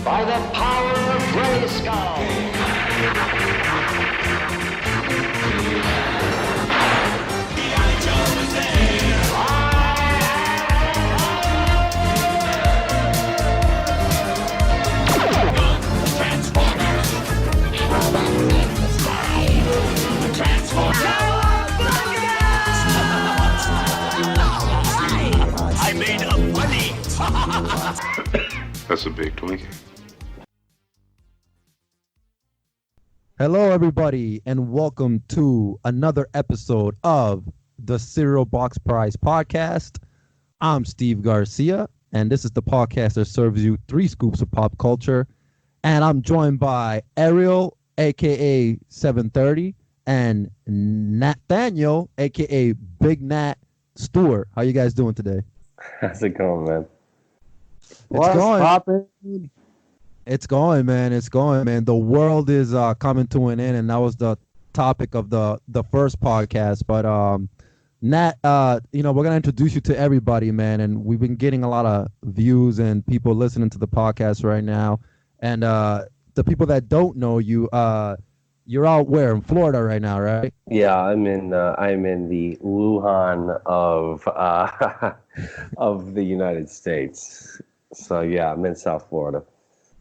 by the power of Grayskull. I made a funny. That's a big Twinkie. Hello, everybody, and welcome to another episode of the Cereal Box Prize Podcast. I'm Steve Garcia, and this is the podcast that serves you 3 scoops of pop culture. And I'm joined by Ariel, a.k.a. 730, and Nathaniel, a.k.a. Big Nat Stewart. How you guys doing today? How's it going, man? It's going, man. It's going, man. The world is coming to an end, and that was the topic of the first podcast. But Nat, we're gonna introduce you to everybody, man. And we've been getting a lot of views and people listening to the podcast right now. And the people that don't know you, you're out where in Florida right now, right? Yeah, I'm in the Wuhan of of the United States. So yeah, I'm in South Florida.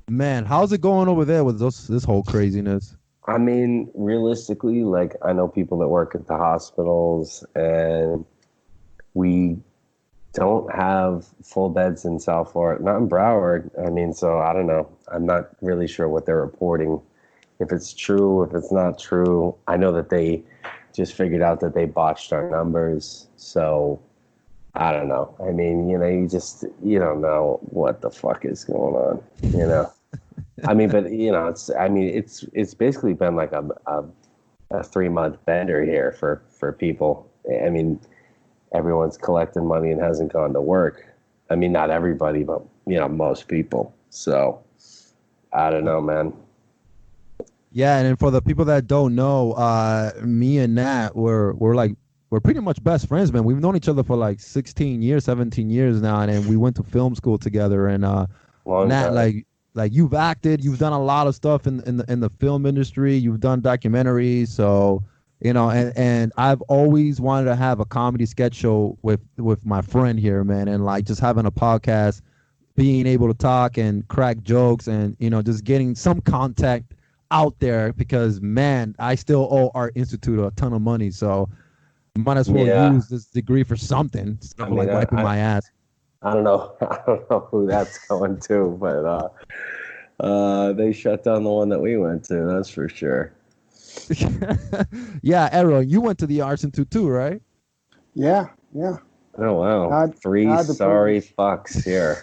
Man, how's it going over there with this whole craziness? I mean, realistically, like, I know people that work at the hospitals, and we don't have full beds in South Florida, not in Broward. I mean, so I don't know. I'm not really sure what they're reporting. If it's true, if it's not true. I know that they just figured out that they botched our numbers. So I don't know. I mean, you don't know what the fuck is going on, I mean, but it's basically been like a 3-month bender here for people. I mean, everyone's collecting money and hasn't gone to work. I mean, not everybody, but most people. So I don't know, man. Yeah, and for the people that don't know, me and Nat, we're pretty much best friends, man. We've known each other for like 16 years, 17 years now, and we went to film school together. And Nat, like you've acted, you've done a lot of stuff in the film industry. You've done documentaries, so and I've always wanted to have a comedy sketch show with my friend here, man, and like just having a podcast, being able to talk and crack jokes, and just getting some contact out there, because man, I still owe Art Institute a ton of money, so might as well use this degree for something instead of wiping my ass. I don't know who that's going to, but they shut down the one that we went to, that's for sure. Yeah, Ariel, you went to the Arts Institute too, right? Yeah. Oh wow, 3 sorry fucks here.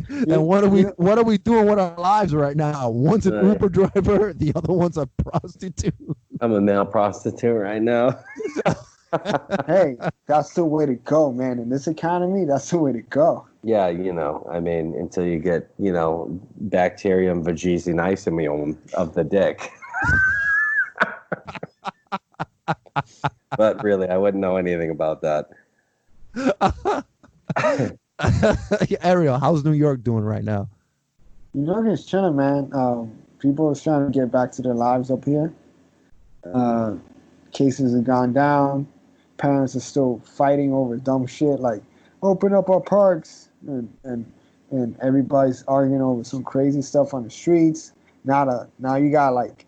And what are we doing with our lives right now? One's an Uber driver, the other one's a prostitute. I'm a male prostitute right now. Hey, that's the way to go, man. In this economy, that's the way to go. Yeah, I mean, until you get, bacterium vaginisimium of the dick. But really, I wouldn't know anything about that. Ariel, how's New York doing right now? New York is chilling, man. People are trying to get back to their lives up here. Cases have gone down. Parents are still fighting over dumb shit like open up our parks, and everybody's arguing over some crazy stuff on the streets. Now you got, like,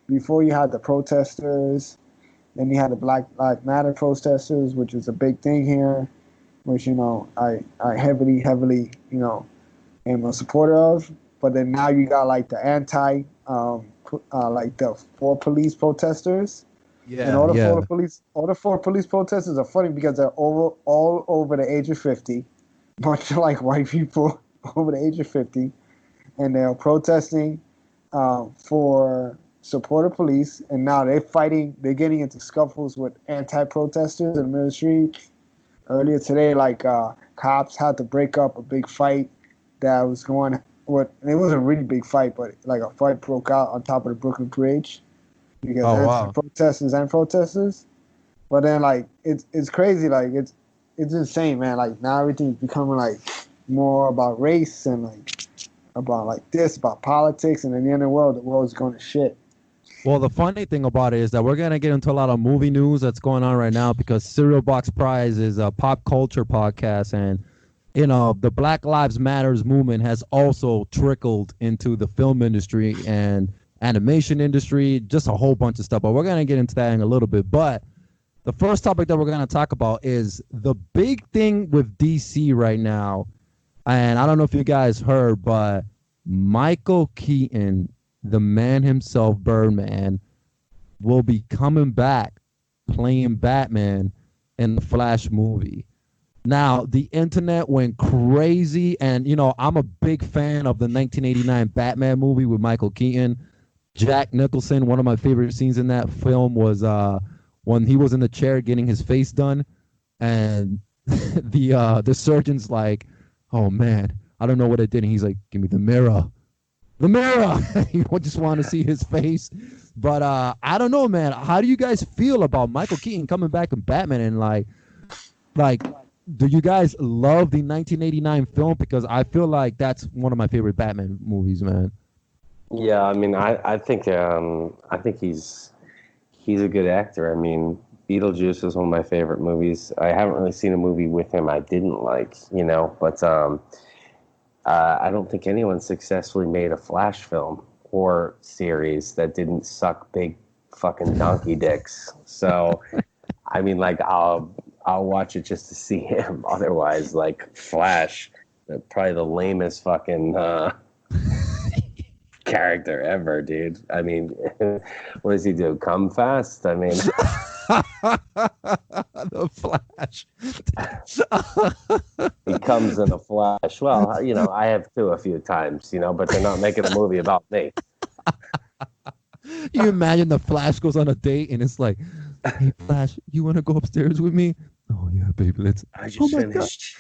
before you had the protesters, then you had the Black Lives Matter protesters, which is a big thing here, which I heavily am a supporter of. But then now you got like the like the 4 police protesters. Yeah, and all the four police protesters are funny because they're all over the age of 50, much like white people over the age of 50, and they're protesting for support of police, and now they're getting into scuffles with anti-protesters in the middle of the street. Earlier today, cops had to break up a big fight that was going. It wasn't a really big fight, but like a fight broke out on top of the Brooklyn Bridge because protesters and protesters. But then it's crazy, it's insane, man. Like now everything's becoming like more about race and about like this, about politics, and in the end of the world's going to shit. Well, the funny thing about it is that we're gonna get into a lot of movie news that's going on right now because Cereal Box Prize is a pop culture podcast, and the Black Lives Matters movement has also trickled into the film industry and animation industry, just a whole bunch of stuff. But we're gonna get into that in a little bit. But the first topic that we're gonna talk about is the big thing with DC right now, and I don't know if you guys heard, but Michael Keaton, the man himself, Birdman, will be coming back playing Batman in the Flash movie. Now, the internet went crazy, and, I'm a big fan of the 1989 Batman movie with Michael Keaton. Jack Nicholson, one of my favorite scenes in that film was when he was in the chair getting his face done, and the surgeon's like, oh, man, I don't know what I did. And he's like, give me the mirror. The mirror. You just want to see his face. But I don't know, man. How do you guys feel about Michael Keaton coming back in Batman? And like, do you guys love the 1989 film? Because I feel like that's one of my favorite Batman movies, man. Yeah, I mean, I think he's a good actor. I mean, Beetlejuice is one of my favorite movies. I haven't really seen a movie with him I didn't like, but I don't think anyone successfully made a Flash film or series that didn't suck big fucking donkey dicks. So, I mean, like, I'll watch it just to see him. Otherwise, like, Flash, probably the lamest fucking character ever, dude. I mean, what does he do? Come fast? I mean... The Flash. He comes in a flash. Well, I have too a few times, but they're not making a movie about me. You imagine the Flash goes on a date and it's like, hey, Flash, you want to go upstairs with me? Oh, yeah, baby, let's... I just finished.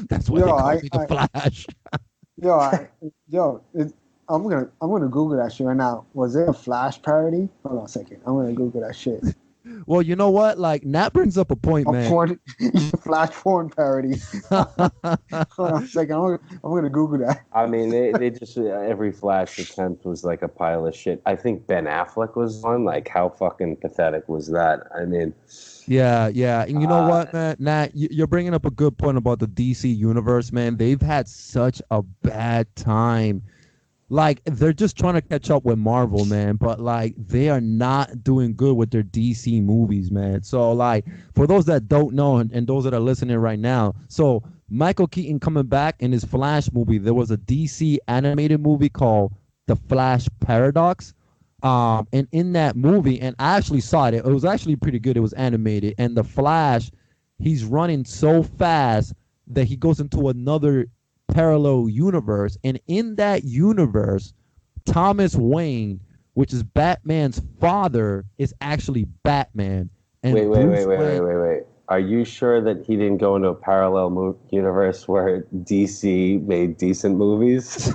That's why they call me the Flash. I'm gonna Google that shit right now. Was there a Flash parody? Hold on a second. I'm gonna Google that shit. Well, you know what? Like, Nat brings up a point, man. Flash porn parody. Hold on a second. I'm gonna Google that. I mean, they just every Flash attempt was like a pile of shit. I think Ben Affleck was one. Like, how fucking pathetic was that? I mean, yeah. And you know what, man? Nat, you're bringing up a good point about the DC universe, man. They've had such a bad time. Like, they're just trying to catch up with Marvel, man, but, like, they are not doing good with their DC movies, man. So, like, for those that don't know and those that are listening right now, so Michael Keaton coming back in his Flash movie, there was a DC animated movie called The Flash Paradox. And in that movie, and I actually saw it, it was actually pretty good. It was animated. And the Flash, he's running so fast that he goes into another parallel universe, and in that universe, Thomas Wayne, which is Batman's father, is actually Batman. And wait. Are you sure that he didn't go into a parallel universe where DC made decent movies?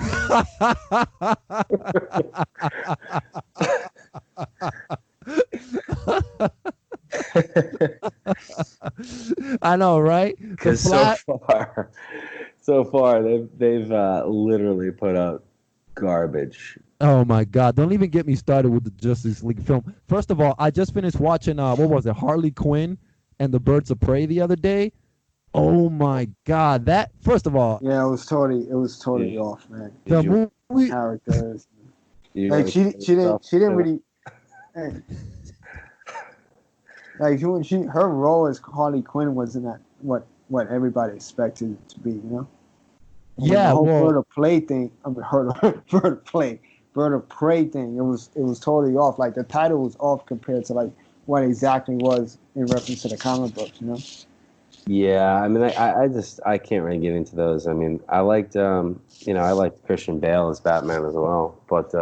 I know, right? Because so far they've literally put out garbage. Oh my God! Don't even get me started with the Justice League film. First of all, I just finished watching what was it, Harley Quinn and the Birds of Prey the other day. Oh my God! That, first of all, yeah, it was totally off, man. The movie characters, like she didn't really. Like her role as Harley Quinn wasn't that what everybody expected it to be, Yeah, the whole Bird of Prey thing. Bird of Prey thing. It was totally off. Like, the title was off compared to like what exactly was in reference to the comic books, Yeah, I mean, I can't really get into those. I mean, I liked Christian Bale as Batman as well, but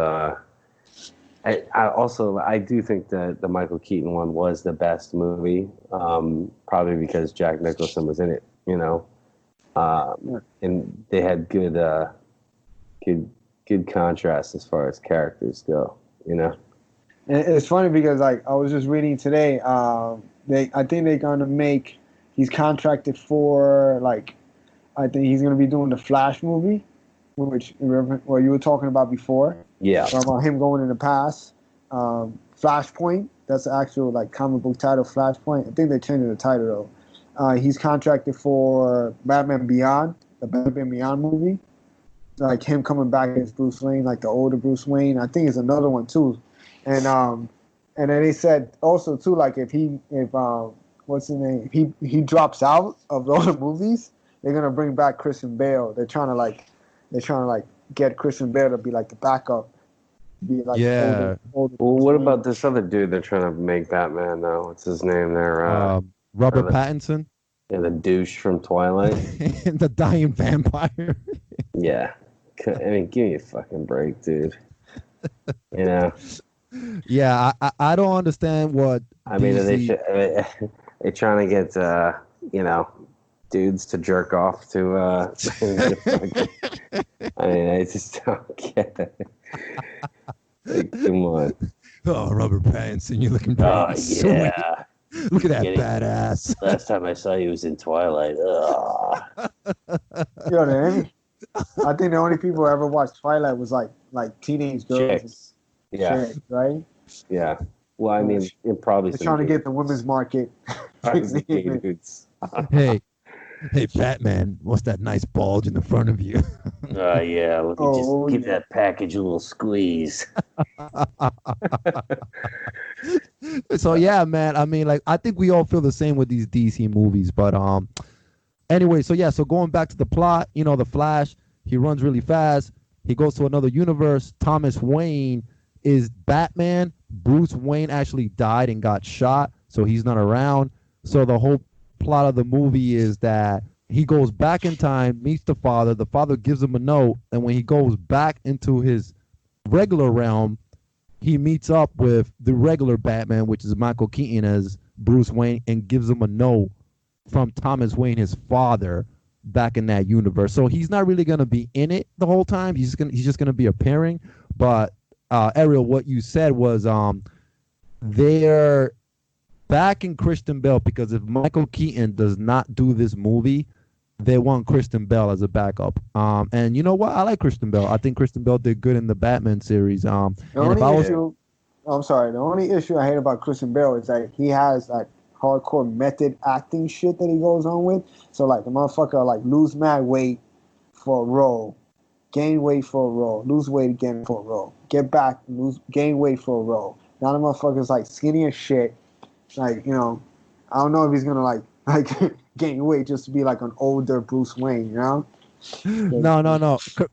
I do think that the Michael Keaton one was the best movie, probably because Jack Nicholson was in it, and they had good contrast as far as characters go, And it's funny because, like, I was just reading today, I think they're gonna he's contracted for, like, I think he's gonna be doing the Flash movie, which what you were talking about before. Yeah. About him going in the past. Flashpoint. That's the actual like comic book title, Flashpoint. I think they changed the title though. He's contracted for Batman Beyond, the Batman Beyond movie. Like him coming back as Bruce Wayne, like the older Bruce Wayne. I think it's another one too. And then they said also too, like if what's his name? He drops out of all the movies, they're gonna bring back Christian Bale. They're trying to get Christian Bale to be like the backup. Be like older well, what about this other dude they're trying to make Batman though? What's his name there? Robert Pattinson. Yeah, the douche from Twilight. The dying vampire. Yeah. I mean, give me a fucking break, dude. You know? Yeah, I don't understand what. I mean, DC... they're trying to get, dudes to jerk off to. I mean, I just don't get it. Like, come on. Oh, Robert Pattinson, you're looking pretty. Oh, sweet. yeah. Look at that badass. Last time I saw you was in Twilight. I think the only people who ever watched Twilight was like teenage girls. Chicks. Yeah. Chicks, right? Yeah. Well, I mean, it probably. They're trying to get the women's market. Hey, Batman, what's that nice bulge in the front of you? Yeah. Let me just give that package a little squeeze. So yeah, man. I mean, like, I think we all feel the same with these DC movies. But anyway, so going back to the plot, the Flash, he runs really fast. He goes to another universe. Thomas Wayne is Batman. Bruce Wayne actually died and got shot, so he's not around. So the whole plot of the movie is that he goes back in time, meets the father. The father gives him a note, and when he goes back into his regular realm, he meets up with the regular Batman, which is Micheal Keaton as Bruce Wayne, and gives him a note from Thomas Wayne, his father, back in that universe. So he's not really going to be in it the whole time. He's just going to be appearing. But Ariel, what you said was they're backing Christian Bale because if Micheal Keaton does not do this movie, they want Christian Bale as a backup. And you know what? I like Christian Bale. I think Christian Bale did good in the Batman series. I'm sorry. The only issue I hate about Christian Bale is that he has like hardcore method acting shit that he goes on with. So like the motherfucker like lose mad weight for a role, gain weight for a role, lose weight again for a role, get back, gain weight for a role. Now the motherfucker's like skinny as shit. Like, I don't know if he's gonna like gain weight just to be like an older Bruce Wayne, No.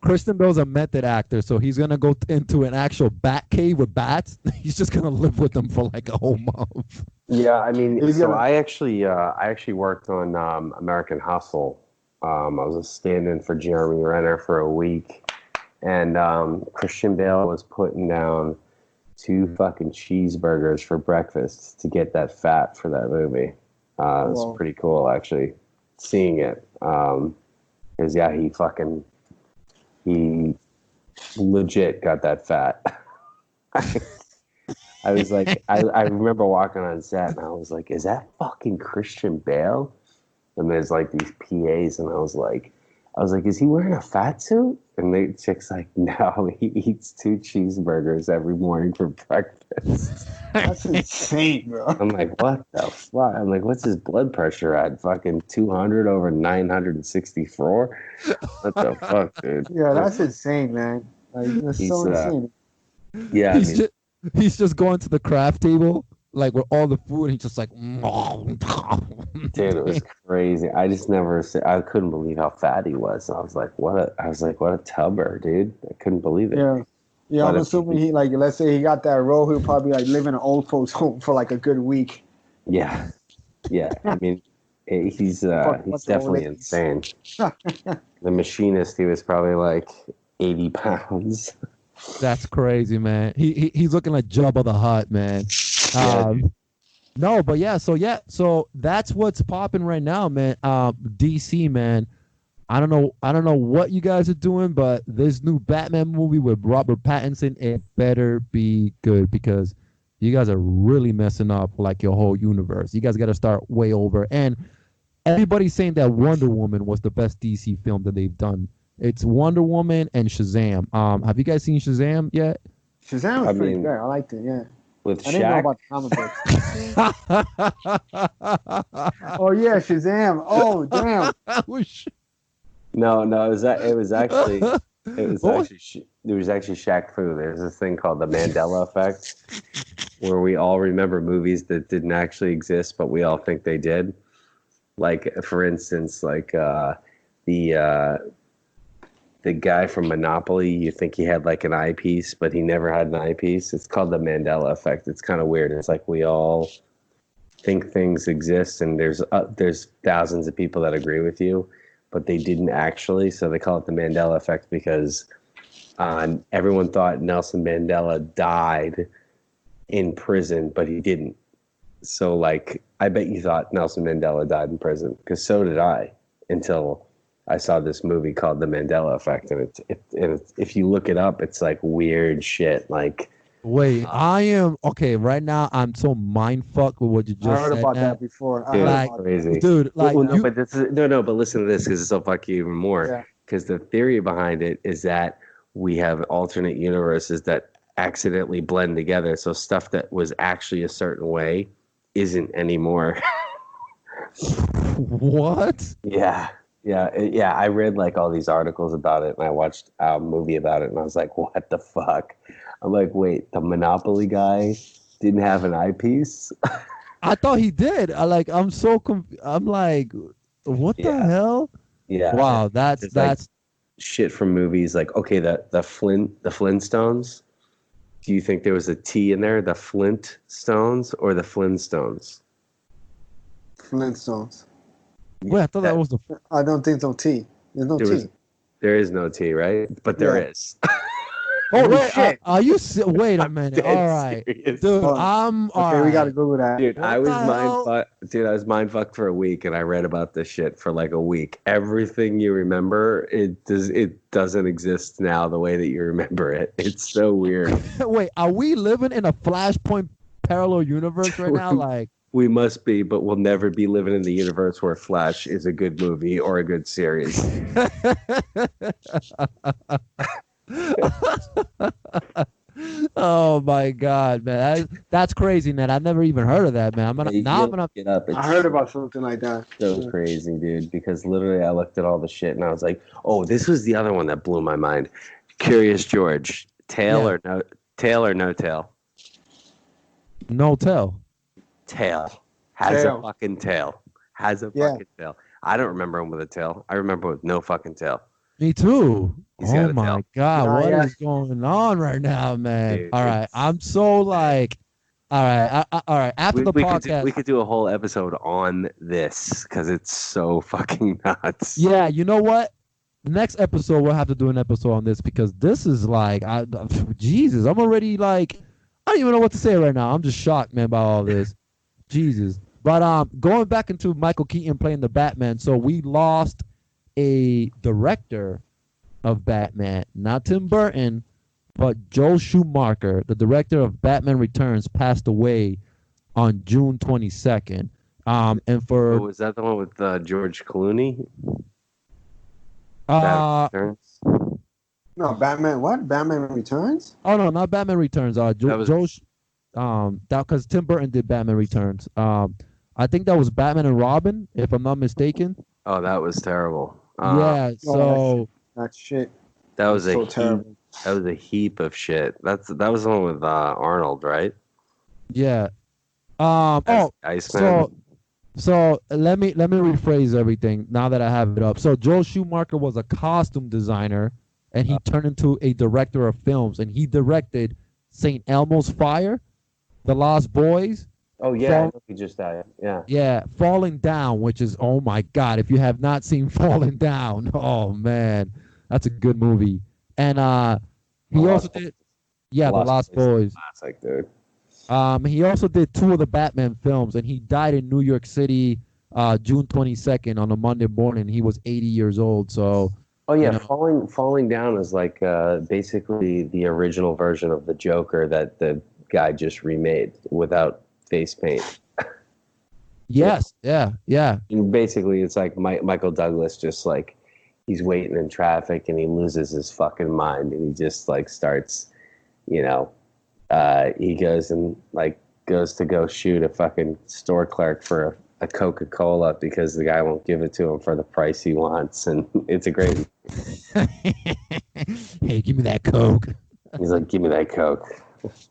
Christian Bale's a method actor, so he's gonna go into an actual bat cave with bats. He's just gonna live with them for like a whole month. Yeah, I mean, I actually worked on American Hustle. I was a stand-in for Jeremy Renner for a week, and Christian Bale was putting down 2 fucking cheeseburgers for breakfast to get that fat for that movie. It was pretty cool, actually, seeing it. Because, yeah, he legit got that fat. I was like, I remember walking on set and I was like, is that fucking Christian Bale? And there's like these PAs and I was like, is he wearing a fat suit? And the chick's like, no, he eats 2 cheeseburgers every morning for breakfast. That's insane, bro. I'm like, what the fuck? I'm like, what's his blood pressure at? Fucking 200 over 964? What the fuck, dude? Yeah, that's insane, man. Like, that's so insane. Yeah, he's just going to the craft table, like with all the food, and he's just like, dude, it was crazy. I just I couldn't believe how fat he was. I was like, what a tubber, dude. I couldn't believe it. Yeah. I'm assuming he let's say he got that role, he'll probably like live in an old folks home for like a good week. Yeah. I mean, he's definitely insane. The machinist, he was probably like 80 pounds. That's crazy, man. He's looking like Jabba the Hutt, man. So that's what's popping right now, man. DC, man. I don't know what you guys are doing, but this new Batman movie with Robert Pattinson, it better be good because you guys are really messing up like your whole universe. You guys got to start way over. And everybody's saying that Wonder Woman was the best DC film that they've done. It's Wonder Woman and Shazam. Have you guys seen Shazam yet? Shazam was I pretty mean, good. I liked it. Yeah. with I didn't know Shaq. about the comic books. Oh yeah, Shazam. Oh damn. No, it was actually What was- there was actually Shaq Fu. There's this thing called the Mandela effect, where we all remember movies that didn't actually exist, but we all think they did. Like, for instance, like the guy from Monopoly. You think he had like an eyepiece, but he never had an eyepiece. It's called the Mandela effect. It's kind of weird. It's like we all think things exist, and there's thousands of people that agree with you, but they didn't actually. So they call it the Mandela effect because everyone thought Nelson Mandela died in prison, but he didn't. So, like, I bet you thought Nelson Mandela died in prison, because so did I, until I saw this movie called The Mandela Effect, and it's if you look it up, it's like weird shit. Like, Wait, I am okay right now. I'm so mind fucked with what you just I heard said. about Nat. that before. I dude, heard Like, about crazy. Dude, like Well, no, you, but this is no, but listen to this, because it's so fuck you even that. more. Yeah. Because the theory behind it is that we have alternate universes that accidentally blend together, so stuff that was actually a certain way isn't anymore. what? Yeah. Yeah. I read like all these articles about it, and I watched a movie about it, and I was like, what the fuck? I'm like, wait, the Monopoly guy didn't have an eyepiece? I thought he did. I'm so I'm like, what the Yeah. hell? Yeah. Wow, that's It's like that's shit from movies. Like, okay, the Flintstones. Do you think there was a T in there? The Flintstones or the Flintstones? Flintstones. wait. I thought that was the. I don't think no T. There's no There T. was- There is no T, right? But there Yeah. is. Holy Wait, shit. are you? Wait a minute. Dead All right, serious. dude. Hold I'm all Okay, we gotta right. Google that. Dude, What I was the hell? I was mind fucked for a week, and I read about this shit for like a week. Everything you remember, it doesn't exist now the way that you remember it. It's so weird. Wait, are we living in a Flashpoint parallel universe right now? Like, We must be, but we'll never be living in the universe where Flash is a good movie or a good series. oh my God, man, that's crazy, man. I never even heard of that, man. You Now I'm gotta gonna. look it up. It's I heard about something like that. so crazy, dude, because literally I looked at all the shit and I was like, oh, this was the other one that blew my mind. Curious George, tail or no tail? No tell. Tail. Has Tail. a fucking tail. Has a Yeah. fucking tail. I don't remember him with a tail. I remember with no fucking tail. Me too. He's got Oh a my tail. God, what is Yeah. going on right now, man? Dude, All right, it's- I'm so like, all right, all right. After the we podcast, could do a whole episode on this because it's so fucking nuts. yeah, you know what? Next episode we'll have to do an episode on this because this is like, Jesus, I'm already like, I don't even know what to say right now. I'm just shocked, man, by all this. Jesus. But going back into Michael Keaton playing the Batman, so we lost a director of Batman, not Tim Burton, but Joel Schumacher, the director of Batman Returns, passed away on June 22nd. And for Was that the one with George Clooney? uh Batman Returns? No, Batman. What? Batman Returns? oh no, not Batman Returns. That was- Joel, that because Tim Burton did Batman Returns. I think that was Batman and Robin, if I'm not mistaken. Oh, that was terrible. Yeah. So That shit. that was so a terrible. heap, that was a heap of shit. That was the one with Arnold, right? yeah. As Oh, Iceman. so let me rephrase everything now that I have it up. So Joel Schumacher was a costume designer, and he turned into a director of films, and he directed St. Elmo's Fire, The Lost Boys. Oh yeah, I know he just died. Yeah. Yeah, Falling Down, which is, oh my God, if you have not seen Falling Down, oh man, that's a good movie. And he The also Lost did, yeah, The Lost Boys. Classic, dude. He also did 2 of the Batman films, and he died in New York City June 22nd on a Monday morning. He was 80 years old. So, Oh yeah, you know. Falling Down is like basically the original version of the Joker that the guy just remade without face paint. yes, yeah. And basically, it's like Michael Douglas just like he's waiting in traffic and he loses his fucking mind and he just like starts, you know, he goes and like goes to go shoot a fucking store clerk for a Coca-Cola because the guy won't give it to him for the price he wants. And it's a great. Hey, give me that Coke. He's like, give me that Coke.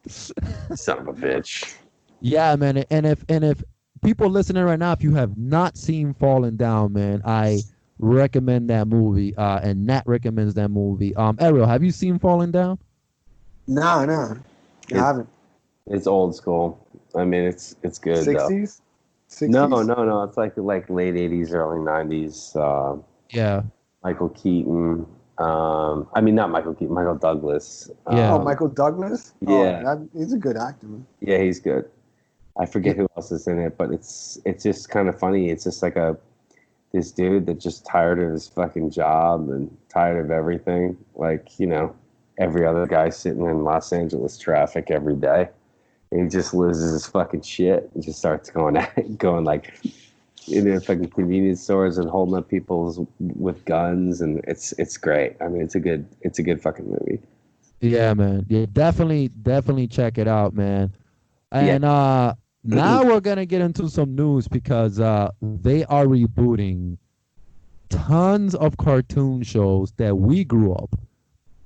Son of a bitch. Yeah, man. And if people listening right now, if you have not seen Falling Down, man, I recommend that movie. And Nat recommends that movie. Ariel, have you seen Falling Down? No, I haven't. It's old school. I mean, it's good. 60s? 60s? No. It's like late 80s, early 90s. Yeah. Michael Keaton. I mean, not Michael Keaton. Michael Douglas. Yeah. Michael Douglas? Yeah. He's a good actor, man. Yeah, he's good. I forget who else is in it, but it's just kind of funny. It's just like this dude that's just tired of his fucking job and tired of everything. Like, you know, every other guy sitting in Los Angeles traffic every day. And he just loses his fucking shit and just starts going like into fucking convenience stores and holding up people with guns, and it's great. I mean, it's a good fucking movie. Yeah, man. Yeah, definitely check it out, man. And now we're gonna get into some news because they are rebooting tons of cartoon shows that we grew up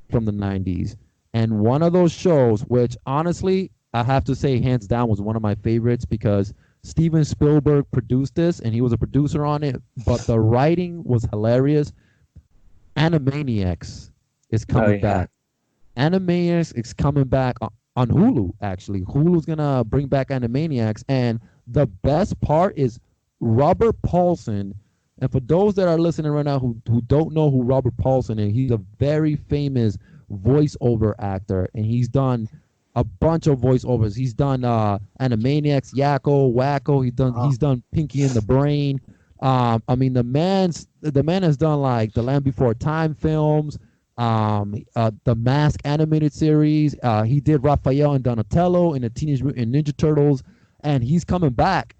from the 90s. And one of those shows, which honestly, I have to say hands down was one of my favorites because Steven Spielberg produced this and he was a producer on it, but the writing was hilarious. Animaniacs is coming back. Animaniacs is coming back on Hulu, actually. Hulu's going to bring back Animaniacs. And the best part is Robert Paulson. And for those that are listening right now who don't know who Robert Paulson is, he's a very famous voiceover actor. And he's done a bunch of voiceovers. He's done Animaniacs, Yakko, Wacko. He's done Pinky and the Brain. I mean, the man has done like the Land Before Time films, the Mask animated series. He did Raphael and Donatello in the Teenage Mutant Ninja Turtles, and he's coming back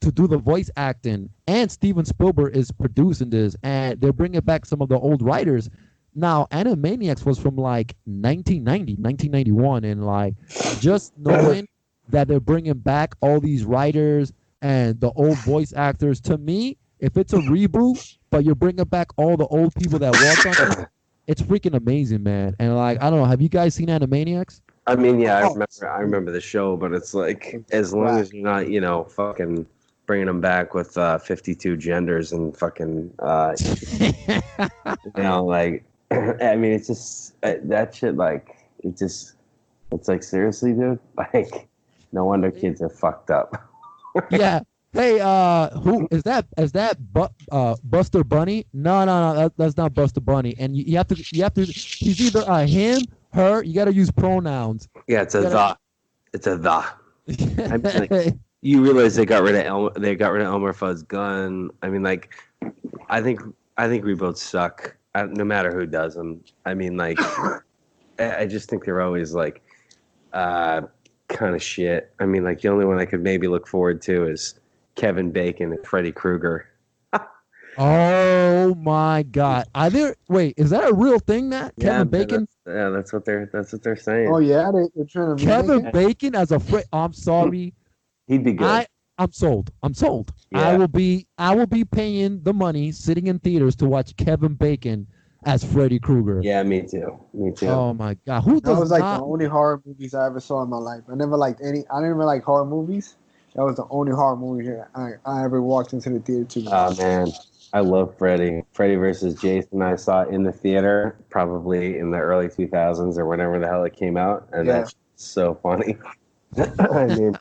to do the voice acting. And Steven Spielberg is producing this, and they're bringing back some of the old writers. Now, Animaniacs was from like 1990, 1991, and like just knowing that they're bringing back all these writers and the old voice actors, to me, if it's a reboot, but you're bringing back all the old people that worked on it, it's freaking amazing, man. And like, I don't know, have you guys seen Animaniacs? I mean, yeah, I remember the show, but it's like as long as you're not, you know, fucking bringing them back with 52 genders and fucking, you know, like. I mean, it's just that shit. Like, it's like seriously, dude. Like, no wonder kids are fucked up. Yeah. Hey, who is that? Is that Buster Bunny? No, that's not Buster Bunny. And you have to. He's either him, her. You got to use pronouns. Yeah, it's a the. It's a the. I mean, like, you realize they got rid of Elmer Fudd's gun. I mean, like, I think reboots suck. No matter who does them. I mean, like, I just think they're always, like, kind of shit. I mean, like, the only one I could maybe look forward to is Kevin Bacon and Freddy Krueger. Oh, my God. Wait, is that a real thing, Nat? Yeah, Kevin Bacon? That's what they're saying. Oh, yeah? They're trying to Kevin Bacon as a Freddy? I'm sorry. He'd be good. I'm sold. Yeah. I will be paying the money, sitting in theaters to watch Kevin Bacon as Freddy Krueger. Yeah, me too. Oh my God, that was like the only horror movies I ever saw in my life. I never liked horror movies. That was the only horror movie I ever walked into the theater to. Oh man, I love Freddy. Freddy versus Jason. I saw in the theater probably in the early 2000s or whenever the hell it came out, and that's so funny. I mean.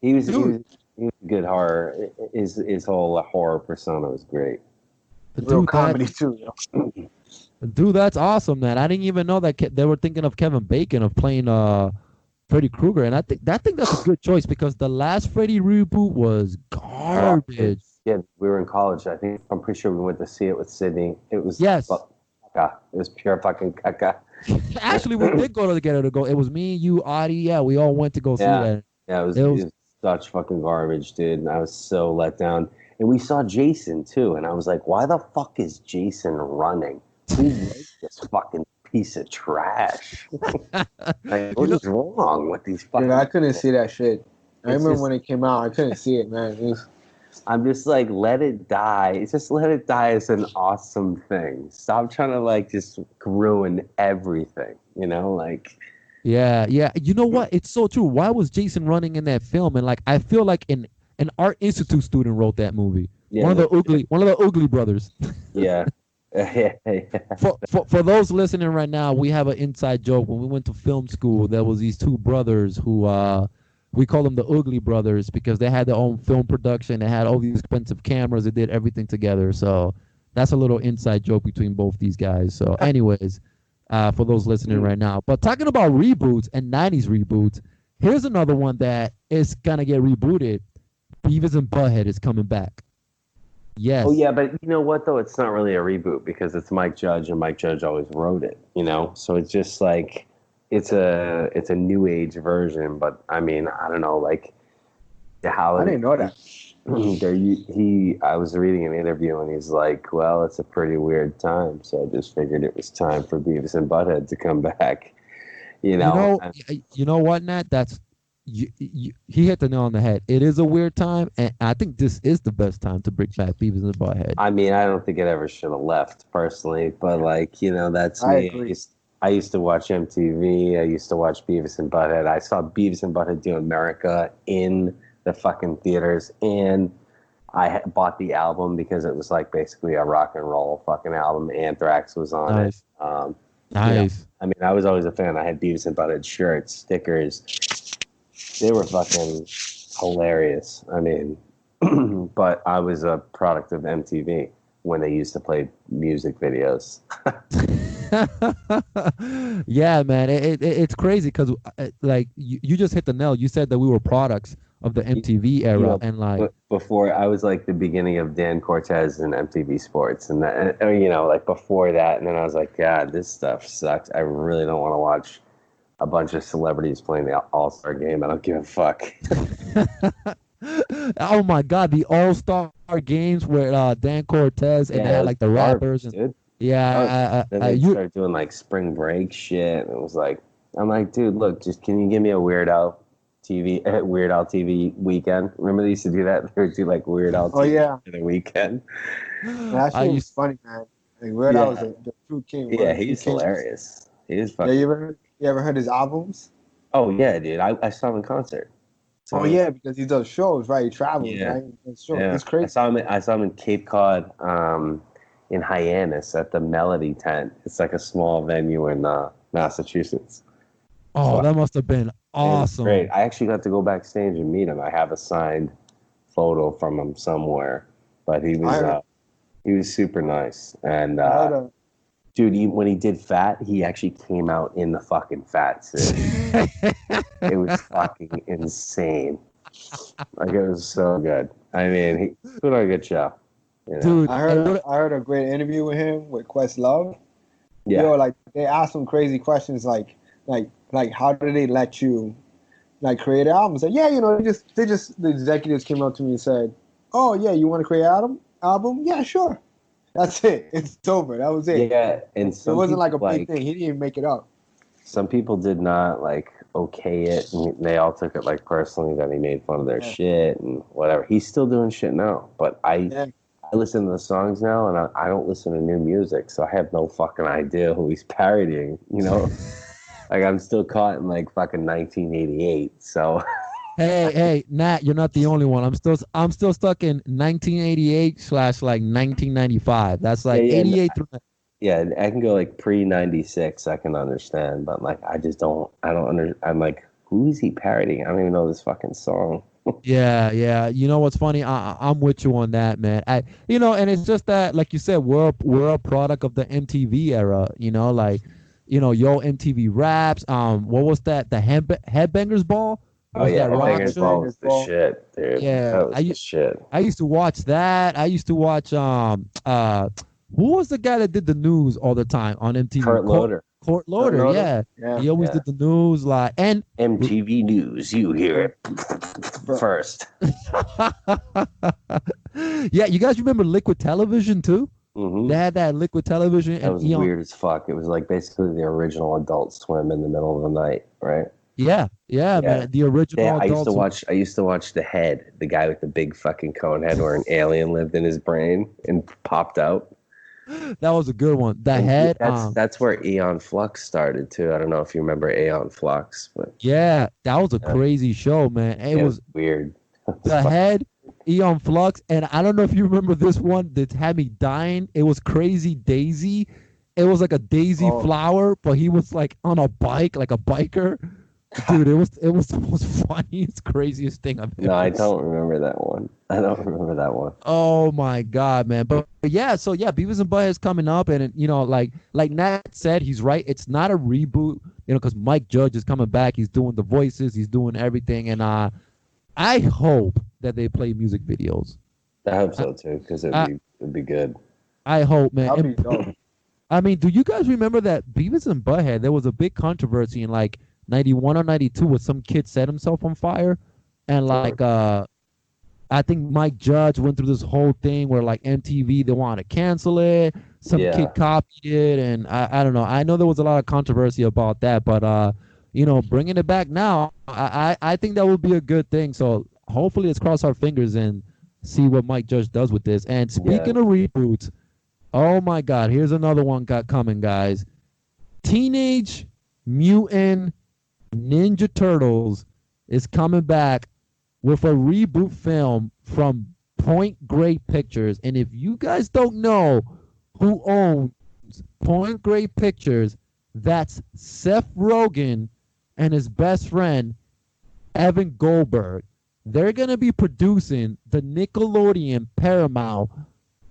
He was a good horror. His whole horror persona was great. Real comedy too. Dude, that's awesome, man. I didn't even know that they were thinking of Kevin Bacon of playing Freddy Krueger, and I think that's a good choice because the last Freddy reboot was garbage. Yeah, we were in college. I'm pretty sure we went to see it with Sydney. It was yes. It was pure fucking caca. Actually, we did go together to go. It was me, you, Adi. Yeah, we all went to go see that. Yeah, it was such fucking garbage, dude. And I was so let down. And we saw Jason too, and I was like, why the fuck is Jason running? Who made this fucking piece of trash? Like, what is wrong with these fucking I couldn't see that shit. I It's remember just- when it came out, I couldn't see it, man. It was, I'm just like, let it die. Just let it die as an awesome thing. Stop trying to like just ruin everything, you know? Like, Yeah, yeah. You know what? It's so true. Why was Jason running in that film? And like, I feel like an art institute student wrote that movie. Yeah, one of the Oogly brothers. yeah. Yeah. For those listening right now, we have an inside joke. When we went to film school, there was these two brothers who we call them the Oogly brothers because they had their own film production. They had all these expensive cameras. They did everything together. So that's a little inside joke between both these guys. So, anyways, for those listening right now. But talking about reboots and 90s reboots, here's another one that is gonna get rebooted. Beavis and Butthead is coming back. Yes. Oh yeah, but you know what though? It's not really a reboot because it's Mike Judge, and Mike Judge always wrote it. You know, so it's just like it's a new age version. But I mean, I don't know, like how I didn't know that. I was reading an interview and he's like, well, it's a pretty weird time, so I just figured it was time for Beavis and Butthead to come back. You know what, Nat? That's he hit the nail on the head. It is a weird time, and I think this is the best time to bring back Beavis and Butthead. I mean, I don't think it ever should have left personally, but like, you know, that's I me. agree. I used to watch MTV. I used to watch Beavis and Butthead. I saw Beavis and Butthead Do America in the fucking theaters, and I bought the album because it was like basically a rock and roll fucking album. Anthrax was on it. Nice. I mean, I was always a fan. I had Beavis and Butthead shirts, stickers. They were fucking hilarious. I mean, but I was a product of MTV when they used to play music videos. Yeah, man. It's crazy because like you just hit the nail. You said that we were products of the MTV era, You know, and like before I was like the beginning of Dan Cortez and MTV Sports, and that, you know, like before that, and then I was like, God, this stuff sucks. I really don't want to watch a bunch of celebrities playing the All-Star game. I don't give a fuck. oh my God, the All-Star games where Dan Cortez and they had like the rappers and dude. yeah. Then they started doing like spring break shit, and it was like, I'm like, dude, look, just can you give me a Weird Al TV weekend? Remember they used to do that? They would do like Weird Al TV for the weekend. That shit was funny, man. Like, Weird Al was the true king. Yeah, he's hilarious. He is fucking. Yeah, you ever heard his albums? Oh yeah, dude. I saw him in concert. So, oh yeah, because he does shows, right? He travels, right? It's crazy. I saw him in Cape Cod, in Hyannis at the Melody Tent. It's like a small venue in Massachusetts. Oh, So that must have been awesome. Great. I actually got to go backstage and meet him. I have a signed photo from him somewhere, but he was super nice. And dude, when he did Fat, he actually came out in the fucking fat suit. It was fucking insane. Like, it was so good. I mean, he put on a good show. You know? Dude, I heard a great interview with him with Questlove. Yeah. Yo, like they asked him crazy questions like how did they let you like create albums? Like, yeah, you know, they just the executives came up to me and said, "Oh yeah, you want to create an album? Yeah, sure." That's it. It's over. That was it. Yeah, and it wasn't like a big thing. He didn't even make it up. Some people did not like okay it, and they all took it like personally that he made fun of their shit and whatever. He's still doing shit now, but I listen to the songs now, and I don't listen to new music, so I have no fucking idea who he's parodying. You know, like I'm still caught in like fucking 1988. So. Hey, Nat, you're not the only one. I'm still stuck in 1988 / like 1995. That's like 88 through. Yeah, I can go like pre-96. I can understand, but like I don't understand. I'm like, who is he parodying? I don't even know this fucking song. Yeah. You know what's funny? I'm with you on that, man. And it's just that, like you said, we're a product of the MTV era. You know, like, Yo MTV Raps. What was that? The Headbangers Ball. Oh yeah, Headbangers Ball was the shit, dude. Yeah, that was the shit. I used to watch that. I used to watch who was the guy that did the news all the time on MTV? Kurt Loder. Kurt Loder, yeah. He always did the news and MTV News. You hear it first. Yeah, you guys remember Liquid Television too? Hmm. They had that Liquid Television, That and was weird as fuck. It was like basically the original Adult Swim in the middle of the night, right? yeah, Yeah. man, the original Yeah, I used to adults. watch. I used to watch the head, the guy with the big fucking cone head, where an alien lived in his brain and popped out. That was a good one. The And head, that's where Aeon Flux started too. I don't know if you remember Aeon Flux, but yeah, that was a yeah, crazy show, man. It it was was weird. the head, Eon Flux, and I don't know if you remember this one that had me dying. It was Crazy Daisy. It was like a daisy Oh. flower, but he was like on a bike, like a biker. Dude, it was the most funniest, craziest thing I've ever No, I seen. don't remember that one. I don't remember that one. Oh my God, man! But yeah, so yeah, Beavis and Butthead is coming up, and like Nat said, he's right. It's not a reboot, because Mike Judge is coming back. He's doing the voices, he's doing everything, and I hope that they play music videos. I hope so too, because it'd be good. I hope, man. That'd And, be dope. I mean, do you guys remember that Beavis and Butthead? There was a big controversy in like 91 or 92 where some kid set himself on fire, and like I think Mike Judge went through this whole thing where like MTV they wanted to cancel it. Some Yeah. kid copied it, and I don't know. I know there was a lot of controversy about that, but bringing it back now, I think that would be a good thing. So hopefully, let's cross our fingers and see what Mike Judge does with this. And speaking of reboots, oh my God, here's another one coming, guys. Teenage Mutant Ninja Turtles is coming back with a reboot film from Point Grey Pictures. And if you guys don't know who owns Point Grey Pictures, that's Seth Rogen and his best friend, Evan Goldberg. They're going to be producing the Nickelodeon Paramount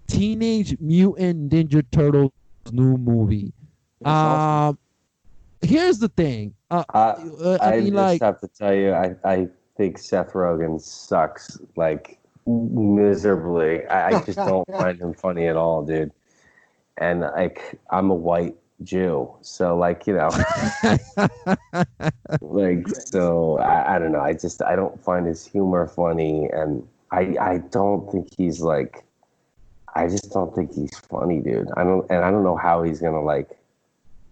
Teenage Mutant Ninja Turtles new movie. Awesome. Here's the thing. I mean, just like, have to tell you, I think Seth Rogen sucks like miserably. I just don't find him funny at all, dude. And like, I'm a white Jew, so like, like, so I don't know. I don't find his humor funny, and I don't think he's like, I just don't think he's funny, dude. I don't know how he's gonna like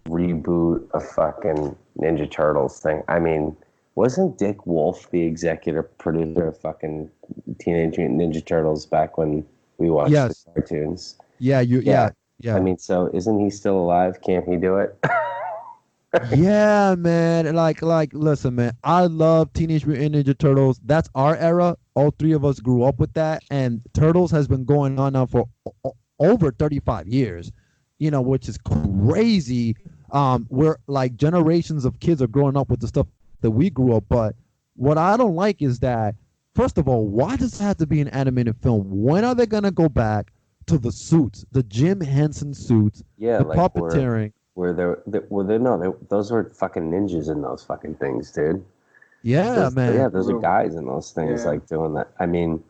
reboot a fucking Ninja Turtles thing. I mean, wasn't Dick Wolf the executive producer of fucking Teenage Mutant Ninja Turtles back when we watched Yes. the cartoons? yeah. I mean, so isn't he still alive? Can't he do it? Yeah, man. Like, listen, man. I love Teenage Mutant Ninja Turtles. That's our era. All three of us grew up with that, and Turtles has been going on now for over 35 years. Which is crazy. Where like generations of kids are growing up with the stuff that we grew up. But what I don't like is that, first of all, why does it have to be an animated film? When are they gonna go back to the suits, the Jim Henson suits, Yeah, the like puppeteering? Those were fucking ninjas in those fucking things, dude. Yeah, man. Yeah, those are guys in those things, Yeah. like doing that. I mean,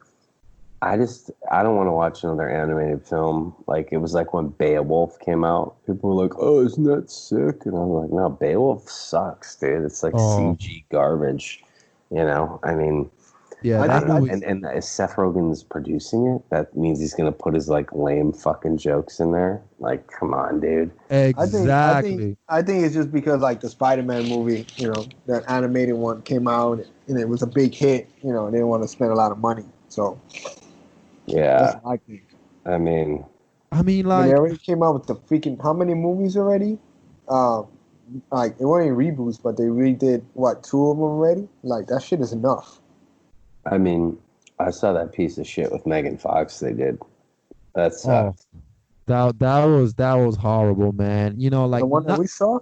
I don't want to watch another animated film. Like, it was like when Beowulf came out. People were like, "Oh, isn't that sick?" And I'm like, "No, Beowulf sucks, dude. It's like CG garbage." I mean, Yeah, I that think- movie. and if Seth Rogen's producing it, that means he's gonna put his like lame fucking jokes in there. Like, come on, dude. Exactly. I think it's just because like the Spider-Man movie, that animated one came out and it was a big hit. They didn't want to spend a lot of money, so Yeah, that's what I think. I mean, like, They already came out with the freaking how many movies already? Like it wasn't reboots, but they redid what 2 of them already. Like that shit is enough. I mean, I saw that piece of shit with Megan Fox they did. That oh, sucked. that was horrible, man. Like The one that we saw.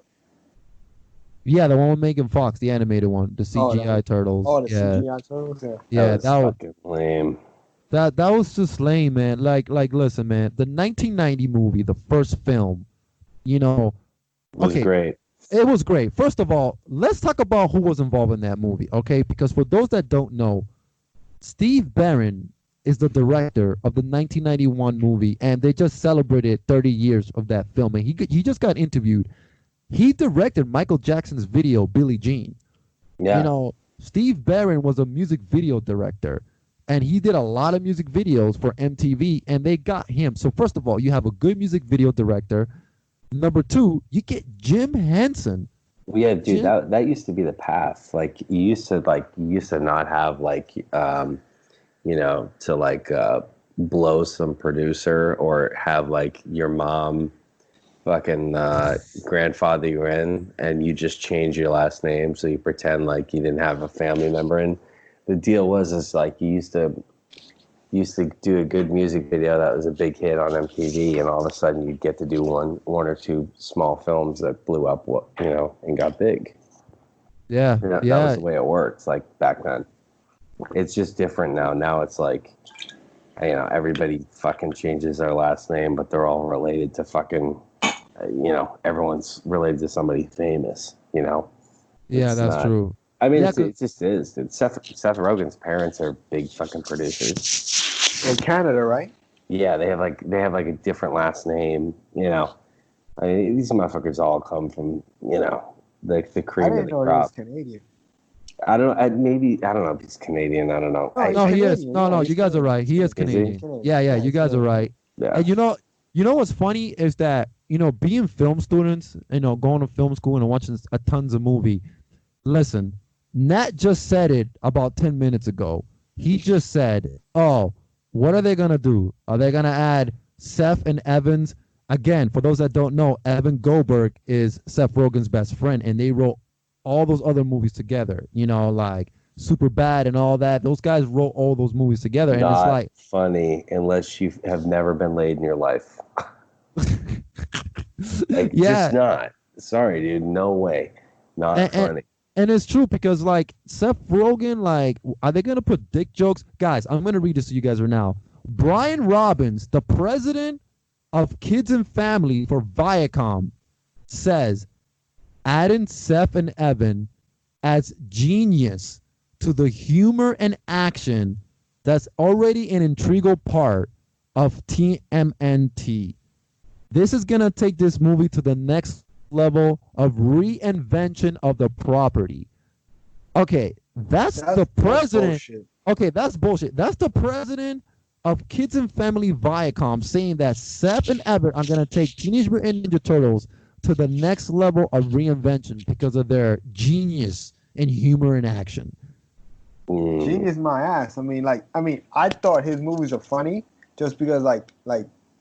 yeah, the one with Megan Fox, the animated one, the CGI turtles. Oh, the yeah, CGI turtles. Yeah. yeah, that was fucking lame. that was just lame, man. Like, listen, man, the 1990 movie, the first film, It was okay, great. it was great. First of all, let's talk about who was involved in that movie, okay? Because for those that don't know, Steve Barron is the director of the 1991 movie, and they just celebrated 30 years of that film. And he just got interviewed. He directed Michael Jackson's video, Billie Jean. Yeah. Steve Barron was a music video director. and he did a lot of music videos for MTV, and they got him. So first of all, you have a good music video director. Number two, you get Jim Henson. Well, yeah, dude, that used to be the path. Like you used to not have to blow some producer or have like your mom fucking grandfather you in, and you just change your last name so you pretend like you didn't have a family member. And the deal is like you used to do a good music video that was a big hit on MTV, and all of a sudden you'd get to do one or two small films that blew up, and got big. Yeah, that was the way it works. Like back then, it's just different now. Now it's like, everybody fucking changes their last name, but they're all related to fucking, everyone's related to somebody famous. Yeah, that's true. I mean, it just is. Seth Rogen's parents are big fucking producers. In Canada, right? Yeah, they have a different last name. I mean, these motherfuckers all come from the cream of the crop. I didn't know he was Canadian. I don't know if he's Canadian. I don't know. No, he is. No, you guys are right. He is Canadian. Yeah, you guys are right. Yeah. And you know what's funny is that being film students, going to film school and watching a tons of movie. Listen. Nat just said it about 10 minutes ago. He just said, oh, what are they going to do? Are they going to add Seth and Evans? Again, for those that don't know, Evan Goldberg is Seth Rogen's best friend, and they wrote all those other movies together, like Superbad and all that. Those guys wrote all those movies together. And Not it's like funny unless you have never been laid in your life. Just not. Sorry, dude. No way. Not funny. And it's true because, like, Seth Rogen, like, are they going to put dick jokes? Guys, I'm going to read this to you guys right now. Brian Robbins, the president of Kids and Family for Viacom, says, adding Seth and Evan adds genius to the humor and action that's already an integral part of TMNT. This is going to take this movie to the next level of reinvention of the property. Okay, that's the president. Okay, that's bullshit. That's the president of Kids and Family Viacom saying that Seth and Evan are going to take Teenage Mutant Ninja Turtles to the next level of reinvention because of their genius in humor and action. Genius my ass. I thought his movies are funny just because like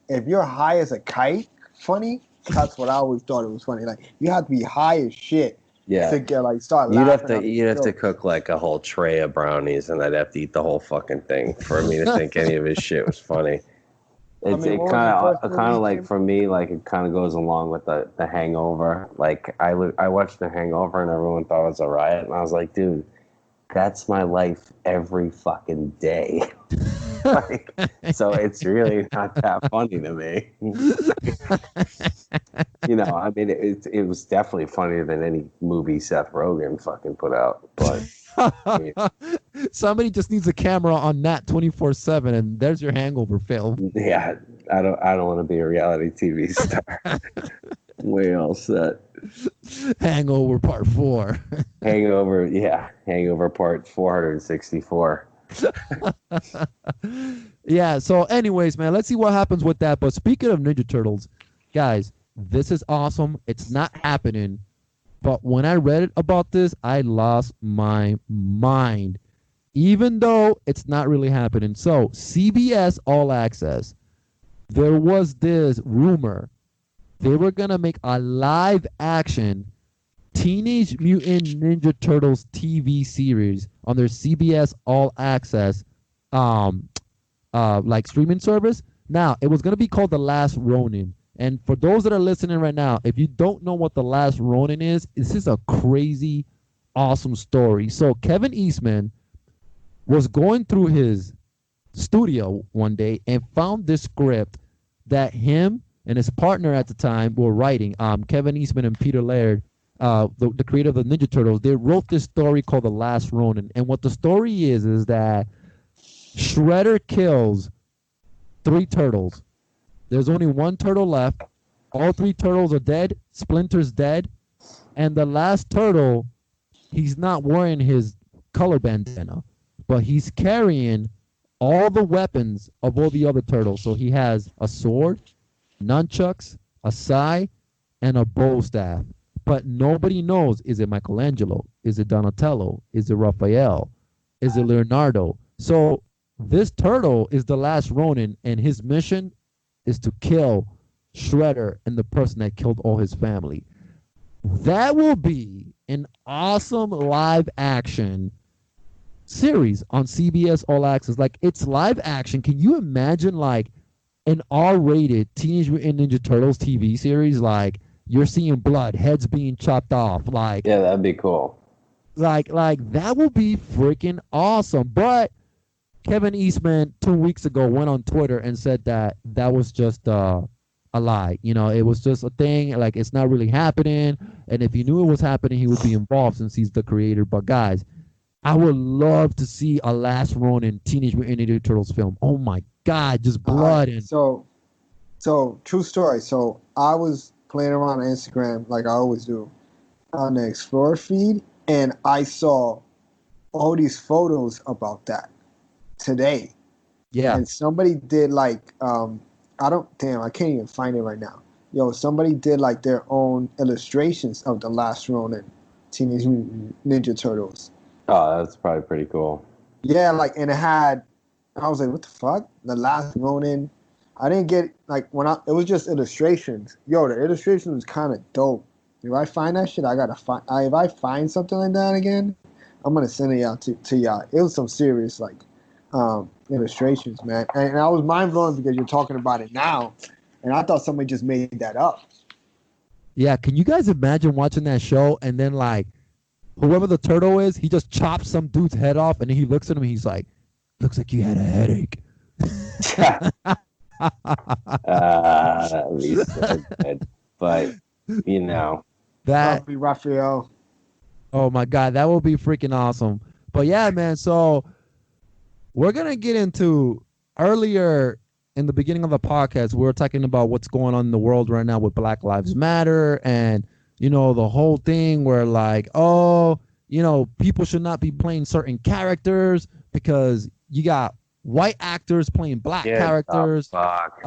if you're high as a kite, funny. That's what I always thought it was funny. Like you have to be high as shit to get start laughing. You'd have to cook like a whole tray of brownies, and I'd have to eat the whole fucking thing for me to think any of his shit was funny. It kind of like for me, like it kind of goes along with the Hangover. Like I watched the Hangover, and everyone thought it was a riot, and I was like, dude, that's my life every fucking day. So it's really not that funny to me. It was definitely funnier than any movie Seth Rogen fucking put out. But somebody just needs a camera on Nat 24/7, and there's your Hangover film. Yeah, I don't want to be a reality TV star. Way all set. Hangover Part 4. Hangover Part 464. Yeah, so anyways, man, let's see what happens with that. But speaking of Ninja Turtles, guys, this is awesome. It's not happening. But when I read about this, I lost my mind. Even though it's not really happening. So, CBS All Access, there was this rumor they were going to make a live action Teenage Mutant Ninja Turtles TV series on their CBS All Access streaming service. Now, it was going to be called The Last Ronin. And for those that are listening right now, if you don't know what The Last Ronin is, this is a crazy, awesome story. So Kevin Eastman was going through his studio one day and found this script that him and his partner at the time were writing. Kevin Eastman and Peter Laird, the creator of the Ninja Turtles, they wrote this story called The Last Ronin. And what the story is that Shredder kills 3 turtles. There's only 1 turtle left. All 3 turtles are dead. Splinter's dead. And the last turtle, he's not wearing his color bandana, but he's carrying all the weapons of all the other turtles. So he has a sword, nunchucks, a sai, and a bow staff. But nobody knows, is it Michelangelo? Is it Donatello? Is it Raphael? Is it Leonardo? So this turtle is the last Ronin, and his mission is to kill Shredder and the person that killed all his family. That will be an awesome live action series on CBS All Access. Like, it's live action. Can you imagine like an R-rated Teenage Mutant Ninja Turtles TV series? Like, you're seeing blood, heads being chopped off. Like, Yeah, that'd be cool. like that will be freaking awesome. But Kevin Eastman 2 weeks ago went on Twitter and said that was just a lie. You know, it was just a thing. Like, it's not really happening. And if he knew it was happening, he would be involved since he's the creator. But guys, I would love to see a Last Ronin Teenage Mutant Ninja Turtles film. Oh my God, just blood and So true story. So I was playing around on Instagram like I always do on the Explorer feed, and I saw all these photos about that today. yeah. And somebody did like I can't even find it right now. Yo, somebody did like their own illustrations of the Last Ronin Teenage Mutant Ninja Turtles. Oh, that's probably pretty cool. Yeah, like, and I was like, what the fuck? The Last Ronin. I didn't get, like, it was just illustrations. Yo, the illustration was kind of dope. If I find that shit, if I find something like that again, I'm going to send it out to y'all. It was some serious, like, illustrations, man. And I was mind blown because you're talking about it now, and I thought somebody just made that up. Yeah, can you guys imagine watching that show and then like whoever the turtle is, he just chops some dude's head off and then he looks at him and he's like, looks like you had a headache. That'd be so good. But, you know. That Probably Raphael. Oh my God, that will be freaking awesome. But yeah, man, so we're going to get into earlier in the beginning of the podcast, we were talking about what's going on in the world right now with Black Lives Matter and, you know, the whole thing where like, oh, you know, people should not be playing certain characters because you got white actors playing black characters. Fuck.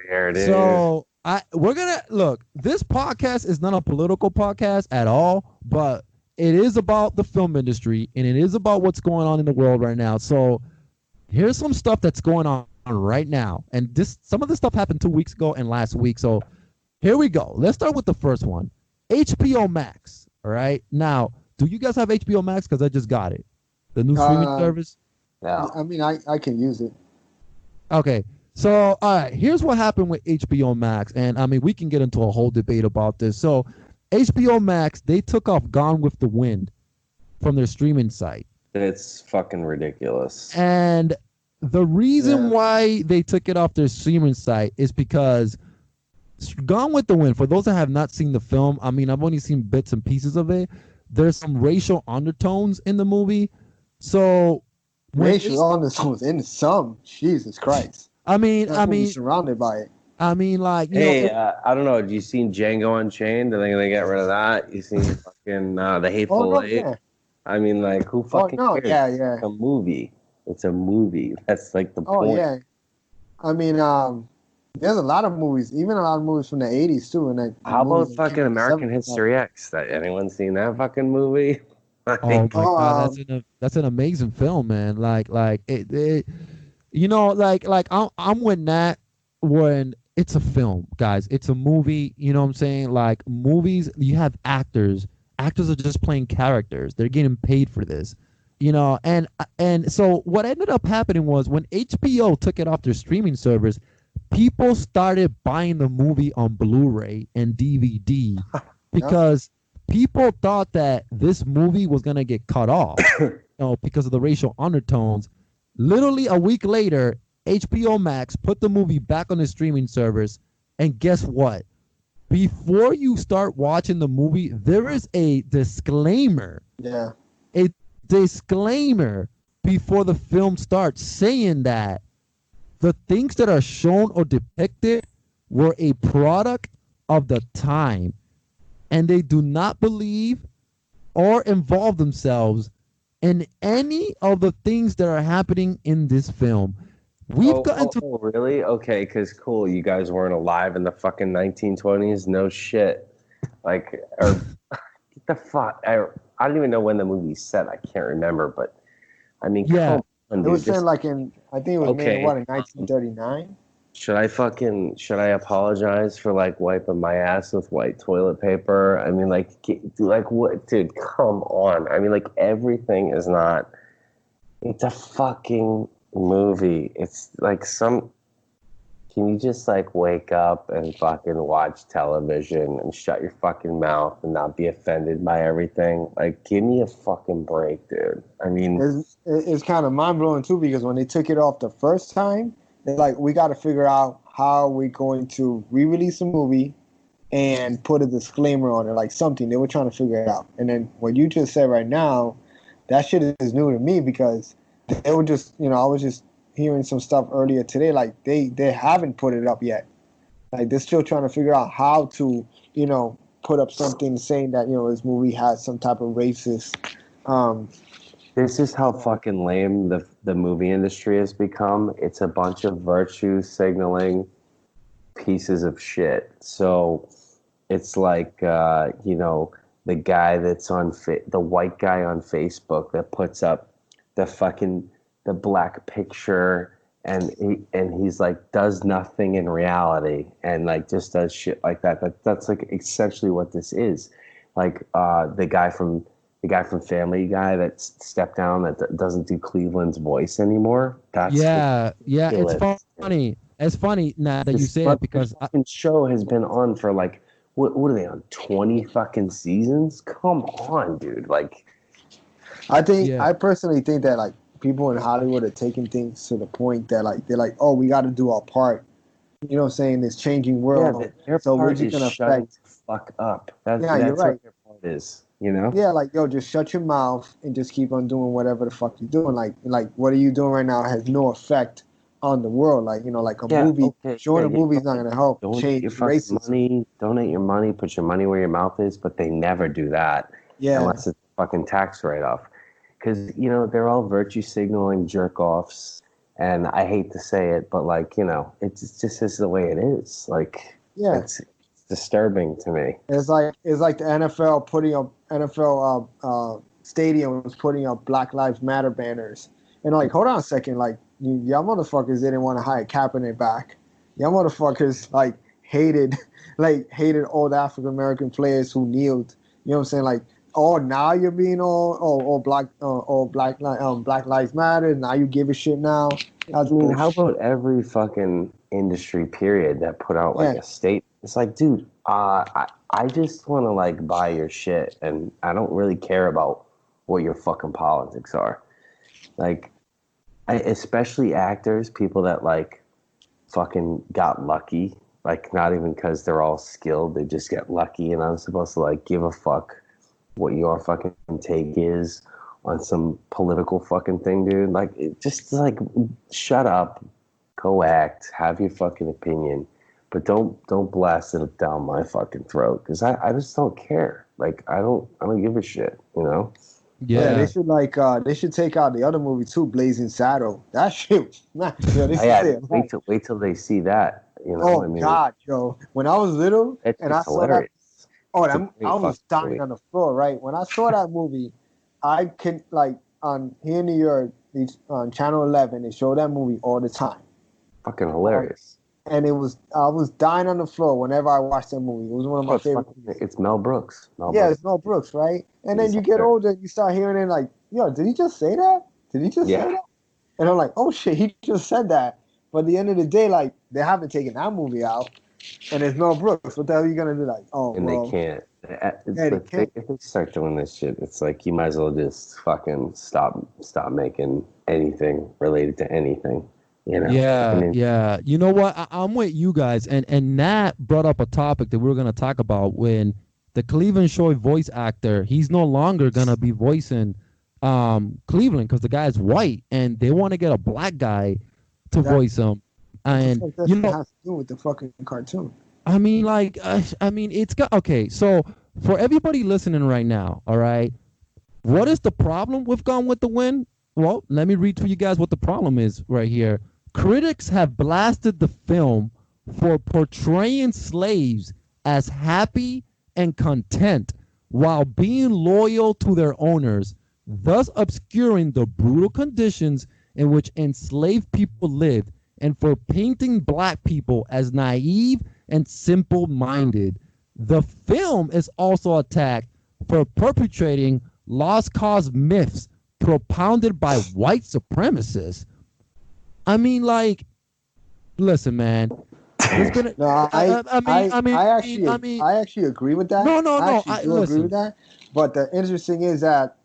Here it is. So we're gonna look. This podcast is not a political podcast at all, but it is about the film industry and it is about what's going on in the world right now. So here's some stuff that's going on right now, and some of this stuff happened 2 weeks ago and last week. So here we go. Let's start with the first one. HBO Max. All right. Now, do you guys have HBO Max? Because I just got it, the new streaming service. Yeah. I mean, I can use it. Okay. So, all right, here's what happened with HBO Max. And, I mean, we can get into a whole debate about this. So, HBO Max, they took off Gone with the Wind from their streaming site. It's fucking ridiculous. And the reason why they took it off their streaming site is because Gone with the Wind, for those that have not seen the film, I mean, I've only seen bits and pieces of it. There's some racial undertones in the movie. So, racial undertones in some. Jesus Christ. I mean, surrounded by it. I mean, like, I don't know. Have you seen Django Unchained? I think they get rid of that. You seen fucking The Hateful Eight? Yeah. I mean, like, who fucking cares? Yeah. It's a movie. It's a movie. That's like the point. Oh yeah. I mean, there's a lot of movies, even a lot of movies from the 80s too. And how about fucking American History X? That anyone seen that fucking movie? Oh my God, that's an amazing film, man. Like it you know, like I'm with Nat when it's a film, guys. It's a movie. You know what I'm saying? Like movies, you have actors. Actors are just playing characters. They're getting paid for this. You know, and so what ended up happening was when HBO took it off their streaming service, people started buying the movie on Blu-ray and DVD because people thought that this movie was gonna get cut off, you know, because of the racial undertones. Literally a week later, HBO Max put the movie back on the streaming service, and guess what? Before you start watching the movie, there is a disclaimer. Yeah. A disclaimer before the film starts saying that the things that are shown or depicted were a product of the time, and they do not believe or involve themselves in any of the things that are happening in this film. We've gotten to really? Okay, because cool. You guys weren't alive in the fucking 1920s? No shit. Like, or get the fuck. I don't even know when the movie's set. I can't remember, but I mean, yeah. come on, It dude. was saying like in, I think it was made in what, in Okay. 1939? Should I apologize for like wiping my ass with white toilet paper? I mean, like what, dude? Come on. I mean, like everything is not. It's a fucking movie. It's like some. Can you just like wake up and fucking watch television and shut your fucking mouth and not be offended by everything? Like, give me a fucking break, dude. I mean, It's kind of mind blowing too, because when they took it off the first time, they're like, we got to figure out how we're going to re-release a movie and put a disclaimer on it, like something. They were trying to figure it out. And then what you just said right now, that shit is new to me, because they were just, I was just hearing some stuff earlier today, like they haven't put it up yet. Like they're still trying to figure out how to, put up something saying that, this movie has some type of racist. this is how fucking lame the movie industry has become. It's a bunch of virtue signaling pieces of shit. So it's like, the guy that's on the white guy on Facebook that puts up the black picture, and he's like does nothing in reality and like just does shit like that. That's like essentially what this is. Like the guy from Family Guy that stepped down, that doesn't do Cleveland's voice anymore. That's yeah. It's ridiculous. funny. It's funny now that you say it, because fucking show has been on for like what are they on, 20 fucking seasons? Come on, dude. Like, I personally think that like people in Hollywood are taking things to the point that like they're like, oh, we got to do our part. You know what I'm saying? This changing world. yeah, their So we're part just is gonna shutting affect. the fuck up. That's You're right. what their part is. You know? Yeah, like yo, just shut your mouth and just keep on doing whatever the fuck you're doing. Like what are you doing right now has no effect on the world. Like like a movie, showing a movie is not gonna help change racism. Donate your money, put your money where your mouth is, but they never do that unless it's a fucking tax write-off. Because, they're all virtue signaling jerk-offs, and I hate to say it, but like, it just is the way it is. Like, it's disturbing to me. It's like the NFL putting up stadiums putting up Black Lives Matter banners, and like, hold on a second, like y'all motherfuckers didn't want to hire Kaepernick back. Y'all motherfuckers like hated all the African American players who kneeled. You know what I'm saying? Like, oh, now you're being all Black Lives Matter. Now you give a shit now. I mean, how about every fucking industry period that put out like a state? It's like, dude, I just want to like buy your shit, and I don't really care about what your fucking politics are. Like, especially actors, people that like fucking got lucky, like not even because they're all skilled, they just get lucky, and I'm supposed to like give a fuck what your fucking take is on some political fucking thing, dude. Like, just like shut up, go act, have your fucking opinion, but don't blast it down my fucking throat, because I just don't care. Like, I don't give a shit, Yeah, they should they should take out the other movie too, Blazing Saddle. That shit, man. Wait till they see that. Oh, I mean, God, yo! When I was little and I saw that, I was dying on the floor. Right when I saw that movie, I can on here in New York, on Channel 11, they show that movie all the time. Fucking hilarious. And I was dying on the floor whenever I watched that movie. It was one of my favorite. It's Mel Brooks. It's Mel Brooks, right? And then you get older, you start hearing it like, yo, did he just say that? Did he just say that? And I'm like, oh shit, he just said that. But at the end of the day, like, they haven't taken that movie out, and it's Mel Brooks. What the hell are you gonna do? Like, they can't. If they start doing this shit, it's like you might as well just fucking stop making anything related to anything. Yeah. You know what? I'm with you guys, and Nat brought up a topic that we were gonna talk about when the Cleveland show voice actor. He's no longer gonna be voicing Cleveland because the guy's white, and they want to get a black guy to voice him. And has to do with the fucking cartoon. I mean, it's got okay. So for everybody listening right now, all right, What is the problem with Gone with the Wind? Well, let me read to you guys what the problem is right here. Critics have blasted the film for portraying slaves as happy and content while being loyal to their owners, thus obscuring the brutal conditions in which enslaved people lived, and for painting black people as naive and simple minded. The film is also attacked for perpetrating lost cause myths propounded by white supremacists. I mean, like, listen, man. There's been, No, I actually agree with that. No, I actually do agree listen. with that. But the interesting is that,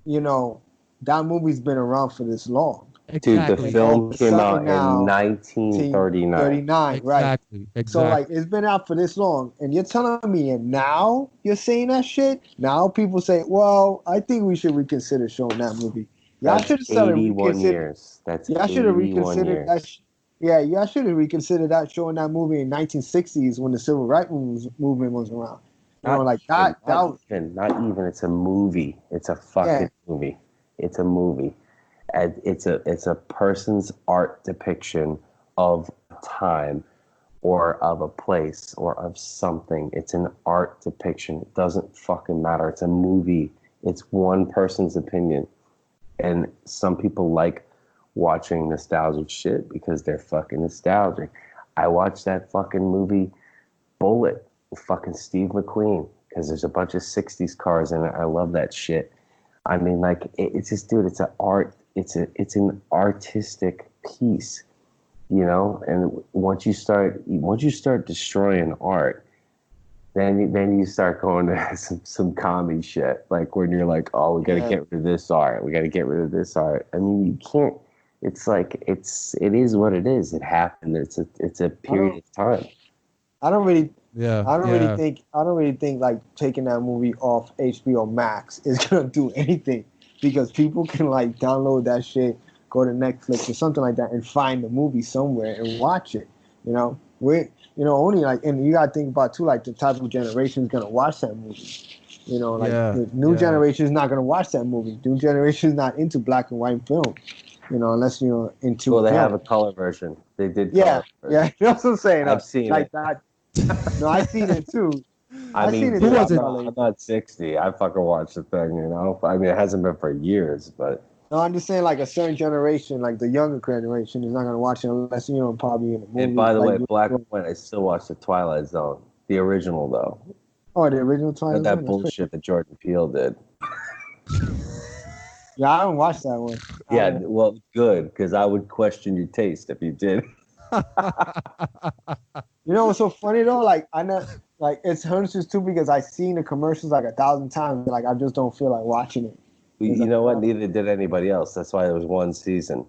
you know, that movie's been around for this long. Dude, Exactly. the film came out Now, in 1939. 39, right? Exactly. So like it's been out for this long, and you're telling me, and now you're saying that shit. Now people say, "Well, I think we should reconsider showing that movie." Y'all That's should have started 81 reconsider. years. That's Y'all should have 81 reconsidered years. that. Yeah, y'all should have reconsidered that showing that movie in 1960s when the civil rights movement was around. You know, like that. Not even. It's a movie. It's a fucking movie. It's a movie. And it's a person's art depiction of time or of a place or of something. It's an art depiction. It doesn't fucking matter. It's a movie. It's one person's opinion. And some people like watching nostalgic shit because they're fucking nostalgic. I watched that fucking movie Bullet with fucking Steve McQueen because there's a bunch of 60s cars in it. I love that shit. I mean, like, it's just, dude, it's an art. It's an artistic piece, you know. And once you start destroying art, then you start going to some commie shit. Like when you're like, oh, we got to get rid of this art. We got to get rid of this art. I mean, you can't. It's like it is what it is. It happened. It's a period of time. I don't really Yeah. think like taking that movie off HBO Max is gonna do anything because people can like download that shit, go to Netflix or something like that, and find the movie somewhere and watch it. You know, only like, and you gotta think about too, like the type of generation is gonna watch that movie. You know, like the new generation is not gonna watch that movie. New generation is not into black and white film. You know, unless you're into. Well, they film. have a color version. They did. Yeah, color That's what I'm saying. I've seen like it. that. No, I've seen it too. I mean, seen it dude, too. I'm not 60. I fucking watched the thing, you know. I mean, it hasn't been for years, but No, I'm just saying, like a certain generation, like the younger generation, is not gonna watch it unless probably in a movie. and by the like, way, black and white, I still watch the Twilight Zone, the original though. Oh, the original Twilight Not Zone. that bullshit that Jordan Peele did. Yeah, I haven't watched that one. Yeah, well, good, because I would question your taste if you did. You know what's so funny though? Like I know, like it's Hunches too because I've seen the commercials like 1,000 times. Like I just don't feel like watching it. You know what? Neither did anybody else. That's why it was one season.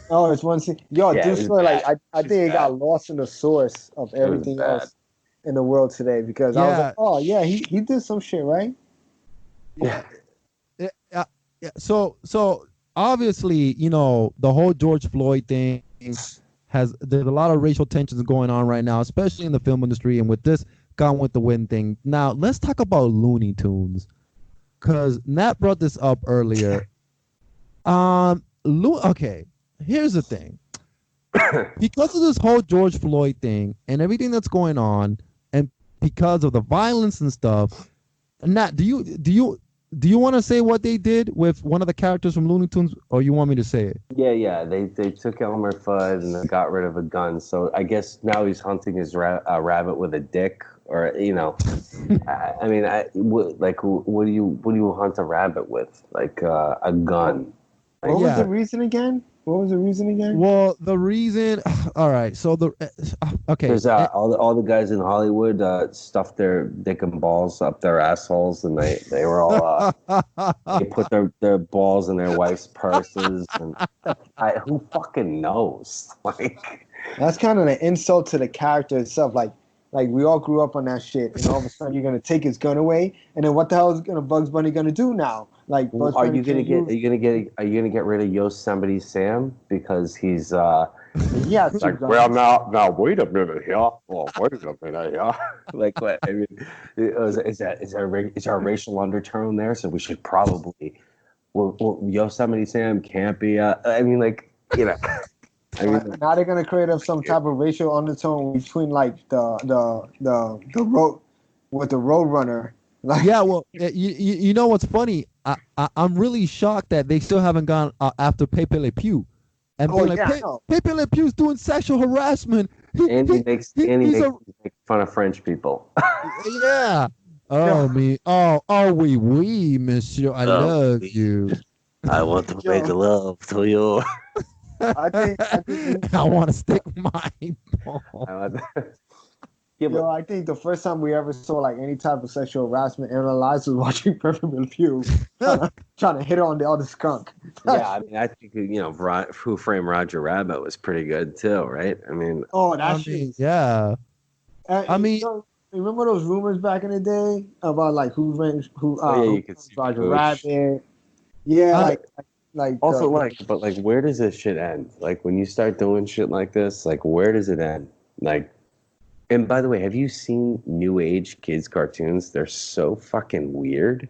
Oh, it's one scene. Yo, Yeah, this it was one, like bad. I think it got lost in the source of everything bad. else in the world today because I was like, oh yeah, he did some shit, right? Yeah. So obviously, you know, the whole George Floyd thing there's a lot of racial tensions going on right now, especially in the film industry, and with this Gone with the Wind thing. Now let's talk about Looney Tunes, because Nat brought this up earlier. Okay, here's the thing. Because of this whole George Floyd thing and everything that's going on, and because of the violence and stuff, Nat, do you want to say what they did with one of the characters from Looney Tunes, or you want me to say it? Yeah. They took Elmer Fudd and they got rid of a gun. So I guess now he's hunting his rabbit with a dick, or you know, what do you hunt a rabbit with? Like a gun. What was the reason again? Well, the reason. All right. So okay. There's all the guys in Hollywood stuffed their dick and balls up their assholes, and they were all they put their balls in their wife's purses, and who fucking knows? Like That's kind of an insult to the character itself. Like we all grew up on that shit, and all of a sudden you're gonna take his gun away, and then what the hell is Bugs Bunny gonna do now? Like, are you gonna get rid of Yosemite Sam because he's Yeah, It's like, well, now, wait a minute here. Oh, wait a minute here. Like, what? I mean, is there a racial undertone there? So we should probably, well, Yosemite Sam can't be. I mean, like, you know. I mean, now they're gonna create some type of racial undertone between like the road with the Roadrunner. Like, Yeah, well, you know what's funny? I'm really shocked that they still haven't gone after Pepe Le Pew, and being like, Pepe Le Pew's doing sexual harassment. He makes fun of French people. Yeah. Oh me. Oh oui, monsieur. I love you. I want to make love to you. I think I want to stick my ball. I think the first time we ever saw like any type of sexual harassment analyzed was watching Pepe Le Pew trying to hit on the other skunk. Yeah, I mean, I think Who Framed Roger Rabbit was pretty good too, right? I mean, yeah. Remember those rumors back in the day about like who you could see Roger Bush. Rabbit? Yeah, also but like, where does this shit end? Like, when you start doing shit like this, like, where does it end? Like, and by the way, have you seen new age kids cartoons? They're so fucking weird.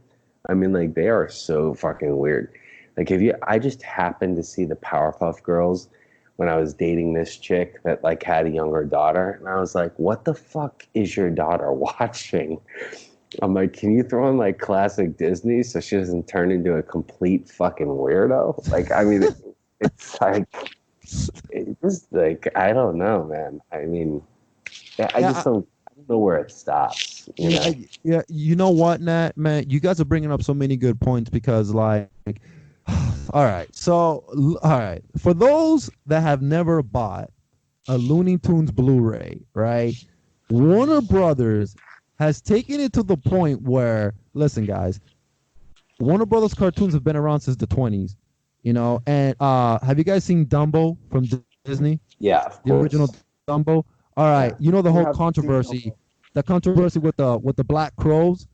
I mean, like, they are so fucking weird. Like, I just happened to see the Powerpuff Girls when I was dating this chick that like had a younger daughter, and I was like, what the fuck is your daughter watching? I'm like, can you throw in like classic Disney so she doesn't turn into a complete fucking weirdo? Like, I mean, it's like, it's just like, I don't know, man. I mean, I don't know where it stops. You know? Yeah. You know what, Nat, man? You guys are bringing up so many good points because, like, all right. For those that have never bought a Looney Tunes Blu-ray, right? Warner Brothers has taken it to the point where, listen, guys, Warner Brothers cartoons have been around since the 20s, you know. And have you guys seen Dumbo from Disney? Yeah, the original Dumbo. All right, you know the whole controversy, with the black crows.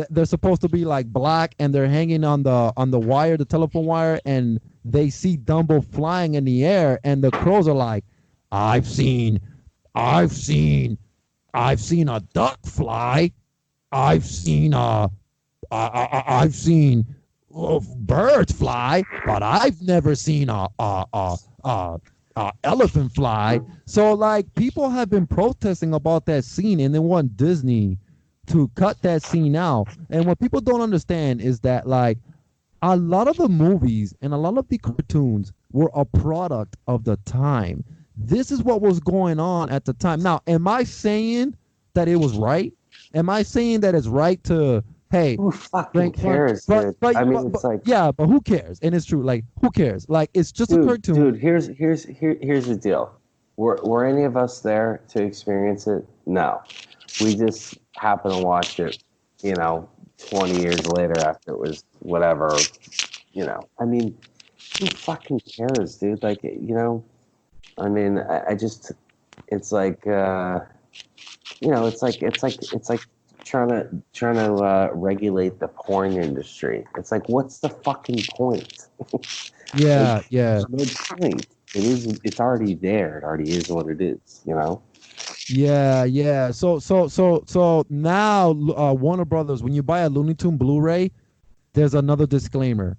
They're supposed to be like black, and they're hanging on the wire, the telephone wire, and they see Dumbo flying in the air, and the crows are like, I've seen a duck fly. I've seen birds fly, but I've never seen a elephant fly. So like, people have been protesting about that scene, and they want Disney to cut that scene out. And what people don't understand is that like, a lot of the movies and a lot of the cartoons were a product of the time. This is what was going on at the time. Now, am I saying that it was right? Am I saying that it's right to, hey, who fucking cares, dude? I mean, it's like, yeah, but who cares? And it's true. Like, who cares? Like, it's just a cartoon. Dude, here's the deal. Were any of us there to experience it? No. We just happened to watch it, 20 years later after it was whatever, I mean, who fucking cares, dude? Like, I mean, I just, it's like, it's like trying to regulate the porn industry. It's like, what's the fucking point? Yeah. There's no point. It's already there. It already is what it is, Yeah. So now, Warner Brothers, when you buy a Looney Tune Blu-ray, there's another disclaimer.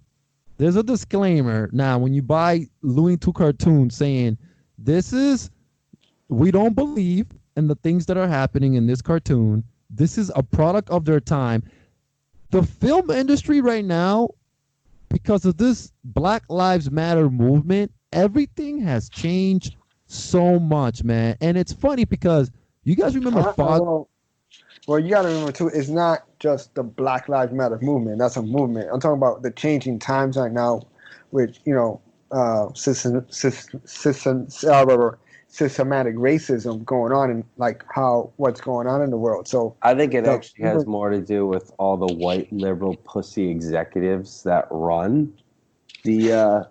There's a disclaimer now when you buy Looney Tune cartoons saying, we don't believe in the things that are happening in this cartoon. This is a product of their time. The film industry right now, because of this Black Lives Matter movement, everything has changed so much, man. And it's funny because you guys remember Well, you got to remember too, it's not just the Black Lives Matter movement. That's a movement. I'm talking about the changing times right now, which systematic racism going on, and like what's going on in the world. So I think it actually has more to do with all the white liberal pussy executives that run the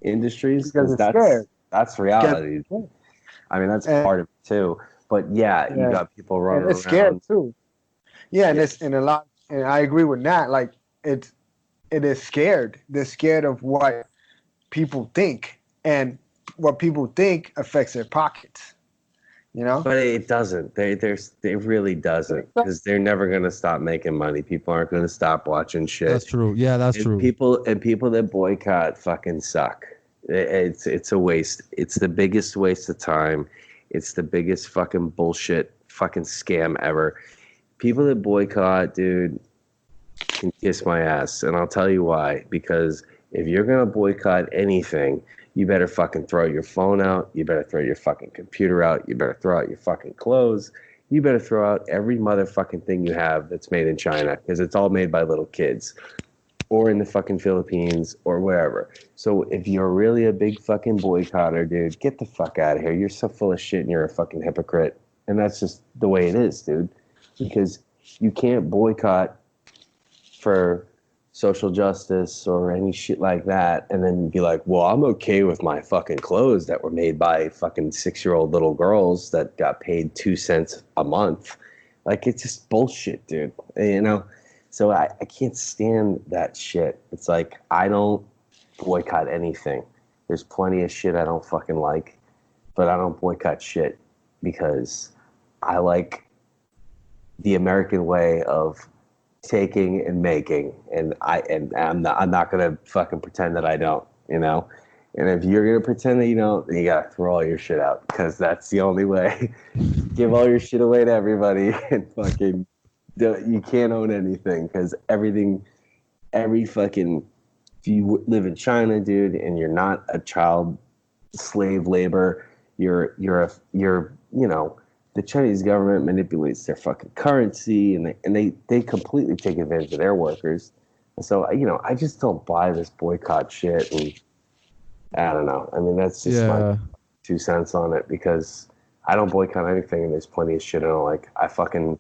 industries, because that's reality. I mean, that's part of it too. But you got people running around. It's scared too. Yeah, and I agree with that. Like, it is scared. They're scared of what people think, and what people think affects their pockets. You know, But it doesn't. It really doesn't, because they're never gonna stop making money. People aren't gonna stop watching shit. That's true. Yeah, that's true. People that boycott fucking suck. It's a waste. It's the biggest waste of time. It's the biggest fucking bullshit fucking scam ever. People that boycott, dude, can kiss my ass, and I'll tell you why. Because if you're gonna boycott anything, you better fucking throw your phone out. You better throw your fucking computer out. You better throw out your fucking clothes. You better throw out every motherfucking thing you have that's made in China, because it's all made by little kids, or in the fucking Philippines, or wherever. So if you're really a big fucking boycotter, dude, get the fuck out of here. You're so full of shit and you're a fucking hypocrite. And that's just the way it is, dude. Because you can't boycott for social justice or any shit like that and then be like, well, I'm okay with my fucking clothes that were made by fucking 6-year-old little girls that got paid 2 cents a month. Like, it's just bullshit, dude. You know? So I can't stand that shit. It's like, I don't boycott anything. There's plenty of shit I don't fucking like, but I don't boycott shit because I like the American way of taking and making, and I'm not gonna fucking pretend that I don't, you know. And if you're gonna pretend that you don't, then you gotta throw all your shit out, because that's the only way. Give all your shit away to everybody, and fucking you can't own anything, because every fucking, if you live in China, dude, and you're not a child slave labor, you're you know. The Chinese government manipulates their fucking currency, and they completely take advantage of their workers. And so, you know, I just don't buy this boycott shit. And I don't know. I mean, that's just my 2 cents on it, because I don't boycott anything, and there's plenty of shit I don't like. I fucking,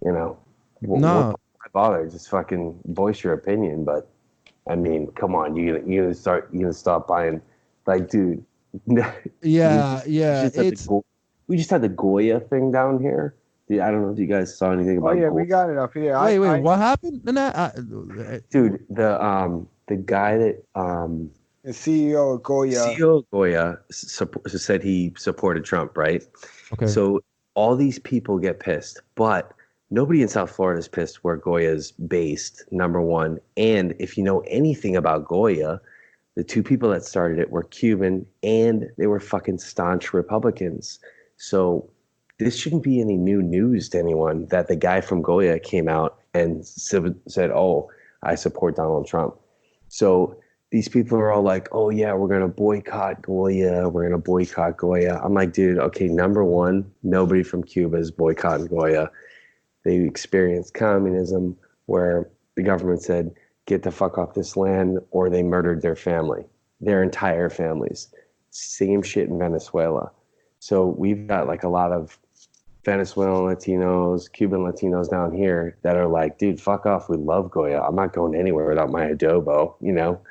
you know, why bother? Just fucking voice your opinion. But I mean, come on, you gonna stop buying, like, dude. We just had the Goya thing down here. I don't know if you guys saw anything about. Oh yeah, Goya. we got it up here. Wait, what happened? Dude, the guy that the CEO of Goya. CEO of Goya said he supported Trump, right? Okay. So all these people get pissed, but nobody in South Florida is pissed where Goya is based. Number one, and if you know anything about Goya, the two people that started it were Cuban, and they were fucking staunch Republicans. So this shouldn't be any new news to anyone that the guy from Goya came out and said, oh, I support Donald Trump. So these people are all like, oh, yeah, we're going to boycott Goya. We're going to boycott Goya. I'm like, dude, okay, number one, nobody from Cuba is boycotting Goya. They experienced communism where the government said, get the fuck off this land, or they murdered their family, their entire families. Same shit in Venezuela. So we've got like a lot of Venezuelan Latinos, Cuban Latinos down here that are like, dude, fuck off. We love Goya. I'm not going anywhere without my adobo, you know?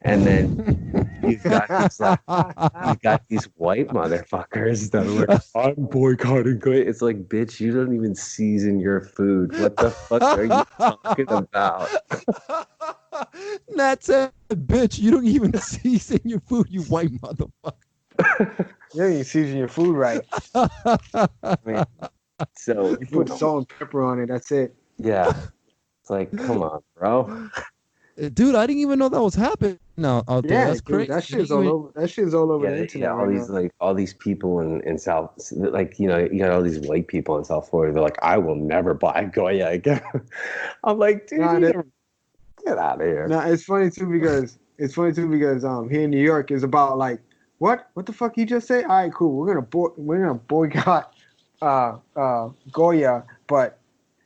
And then you've got these white motherfuckers that are like, I'm boycotting Goya. It's like, bitch, you don't even season your food. What the fuck are you talking about? That's it, bitch. You don't even season your food, you white motherfucker. Yeah, you season your food right. I mean, so You put salt and pepper on it. That's it. yeah, it's like, come on, bro. Dude, I didn't even know that was happening out there. Yeah, That's dude, crazy. that shit's all over. That shit's all over the internet. All these people in South, like, you know, you got all these white people in South Florida. They're like, I will never buy Goya again. I'm like, dude, get out of here. No, it's funny too because here in New York is about like, what the fuck you just say? All right, cool. We're gonna boycott Goya, but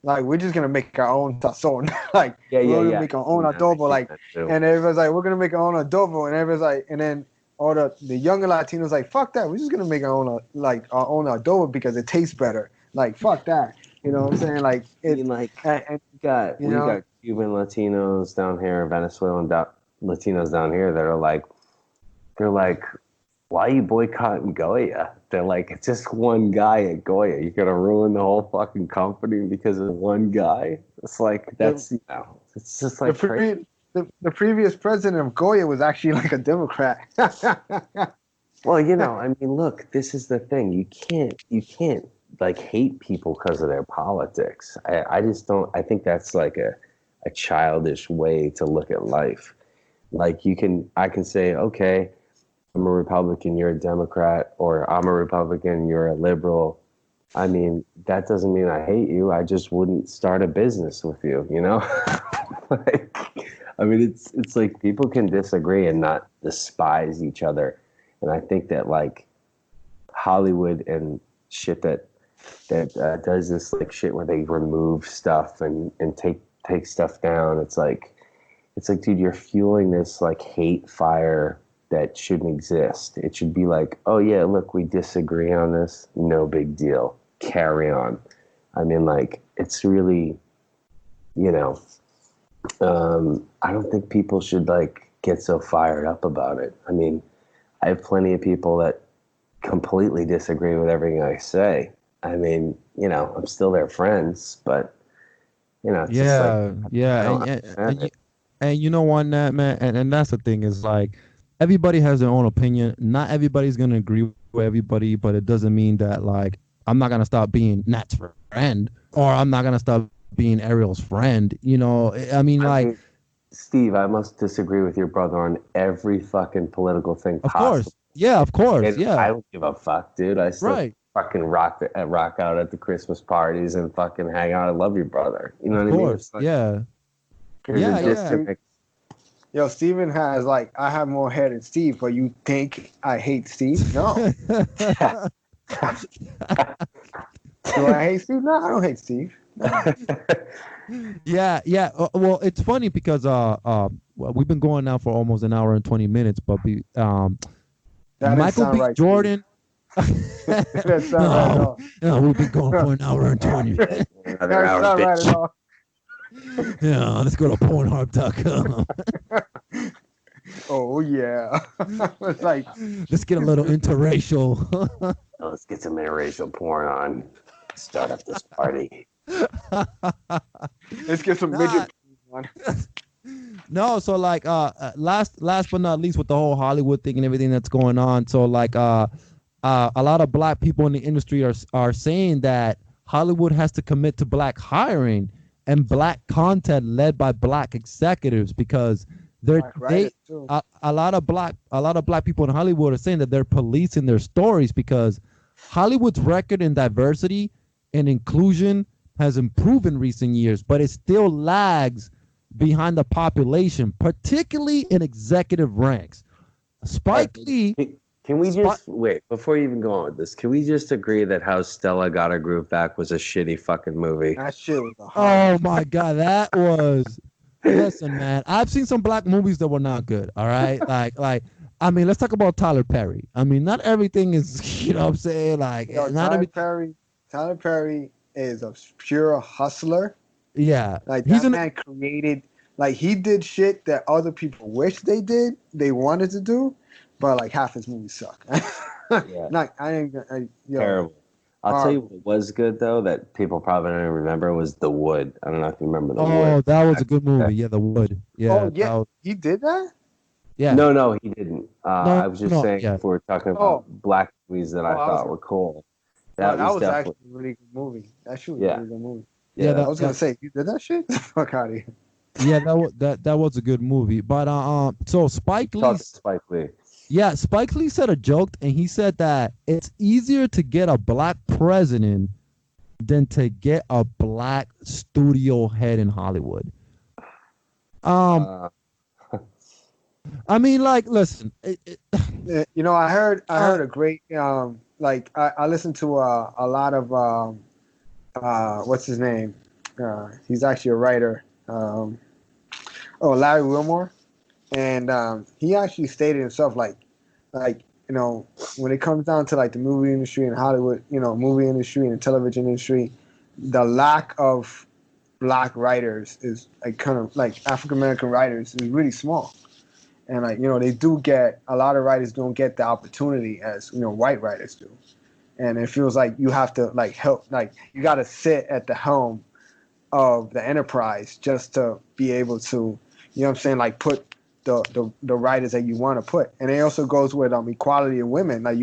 like we're just gonna make our own sazon. Like we're gonna make our own adobo. Like, and everybody's like, we're gonna make our own adobo, and everybody's like, and then all the younger Latinos like, fuck that. We're just gonna make our own adobo because it tastes better. Like, fuck that. You know what I'm saying? Like, we got Cuban Latinos down here, Venezuelan Latinos down here that are like, why are you boycotting Goya? They're like, it's just one guy at Goya. You're gonna ruin the whole fucking company because of one guy. It's like, that's, you know, it's just like the previous president of Goya was actually like a Democrat. Well, I mean, look, this is the thing. You can't like hate people because of their politics. I just don't. I think that's like a childish way to look at life. Like I can say, okay, I'm a Republican, you're a Democrat, or I'm a Republican, you're a liberal. I mean, that doesn't mean I hate you. I just wouldn't start a business with you, Like, I mean, it's like people can disagree and not despise each other. And I think that like Hollywood and shit that does this like shit where they remove stuff and take stuff down. It's like, dude, you're fueling this like hate fire that shouldn't exist. It should be like, oh yeah, look, we disagree on this. No big deal. Carry on. I mean, like, it's really, I don't think people should like get so fired up about it. I mean, I have plenty of people that completely disagree with everything I say. I mean, I'm still their friends, but it's just like, I don't understand it. And you know what, Nat, man, and that's the thing is like everybody has their own opinion. Not everybody's gonna agree with everybody, but it doesn't mean that like I'm not gonna stop being Nat's friend or I'm not gonna stop being Ariel's friend. I mean, like, Steve, I must disagree with your brother on every fucking political thing possible. Of course, yeah, of course, And yeah. I don't give a fuck, dude. I still fucking rock out at the Christmas parties and fucking hang out. I love your brother. You know what I mean? It's like, Yeah. Yo, Steven has like, I have more hair than Steve, but you think I hate Steve? No. Do I hate Steve? No, I don't hate Steve. Yeah. Well, it's funny because we've been going now for almost an hour and 20 minutes, but Michael B. Right, Jordan. That sound right at all. No, we've been going for an hour and 20 minutes. Another hour, not right bitch. at all. Yeah, let's go to Pornhub.com. Oh yeah. It's like, Let's get a little interracial. Let's get some interracial porn on. Start up this party. let's get some midget on. No, so like last but not least with the whole Hollywood thing and everything that's going on. So like a lot of black people in the industry are saying that Hollywood has to commit to black hiring and black content led by black executives because a lot of black people in Hollywood are saying that they're policing their stories because Hollywood's record in diversity and inclusion has improved in recent years, but it still lags behind the population, particularly in executive ranks. Spike Lee. Can we just wait before you even go on with this? Can we just agree that How Stella Got Her Groove Back was a shitty fucking movie? That shit was Oh my god, that was. Listen, man, I've seen some black movies that were not good. All right, like. I mean, let's talk about Tyler Perry. I mean, not everything is, what I'm saying, like, Tyler Perry is a pure hustler. Yeah, like that man created, like he did shit that other people wish they wanted to do, but like half his movies suck. Yeah. Terrible. I'll tell you what was good though that people probably don't even remember was The Wood. I don't know if you remember The Wood. Oh, that was a good movie. Yeah, The Wood. Yeah. Oh yeah, he did that. Yeah. No, he didn't. I was just saying if we're talking about black movies that I thought were cool. That was actually a really good movie. That shit was a really good movie. Yeah, I was gonna say, you did that shit? Fuck out of here. Yeah, that was a good movie. But so Spike Lee. Yeah, Spike Lee said a joke, and he said that it's easier to get a black president than to get a black studio head in Hollywood. I mean, like, listen. I heard a great I listened to a lot of what's his name? He's actually a writer. Larry Wilmore, and he actually stated himself like when it comes down to like the movie industry and Hollywood, movie industry and television industry, the lack of black writers is like kind of like African American writers is really small. And they do get, a lot of writers don't get the opportunity as white writers do, and it feels like you have to help, you got to sit at the helm of the enterprise just to be able to you know what I'm saying, like put the writers that you want to put. And it also goes with equality of women. Like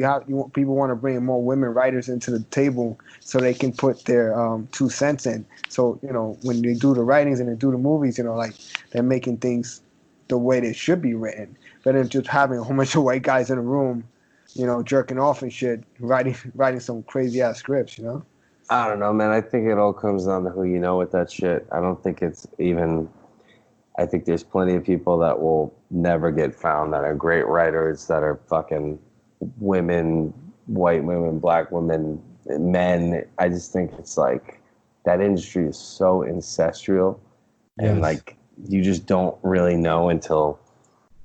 people want to bring more women writers into the table so they can put their 2 cents in. So, you know, when they do the writings and they do the movies, you know, like they're making things the way they should be written. But then just having a whole bunch of white guys in a room, you know, jerking off and shit, writing some crazy ass scripts, you know? I don't know, man. I think it all comes down to who you know with that shit. I don't think it's even... I think there's plenty of people that will never get found that are great writers, that are fucking women, white women, black women, men. I just think it's like that industry is so ancestral, and like you just don't really know until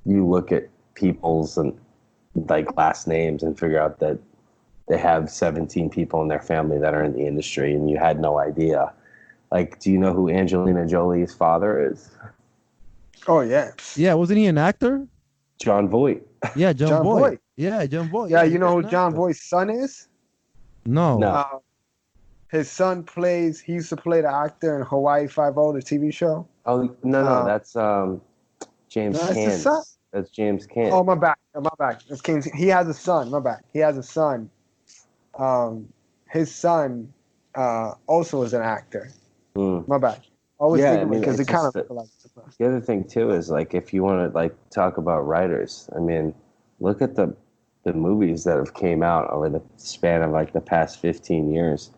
you look at people's and like last names and figure out that they have 17 people in their family that are in the industry, and you had no idea. Like, do you know who Angelina Jolie's father is? Oh, yeah. Yeah, wasn't he an actor? John Voight. Yeah, John Voight. Voight. Yeah, John Voight. Yeah, you know who John Voight's son is? No. His son he used to play the actor in Hawaii Five-O, the TV show. Oh, no, that's James Caan. That's James Caan. Oh, my bad. That's James. He has a son. My bad. He has a son. His son also is an actor. My bad. Because it kind of like the other thing too is like if you want to like talk about writers, I mean, look at the movies that have came out over the span of like the past 15 years.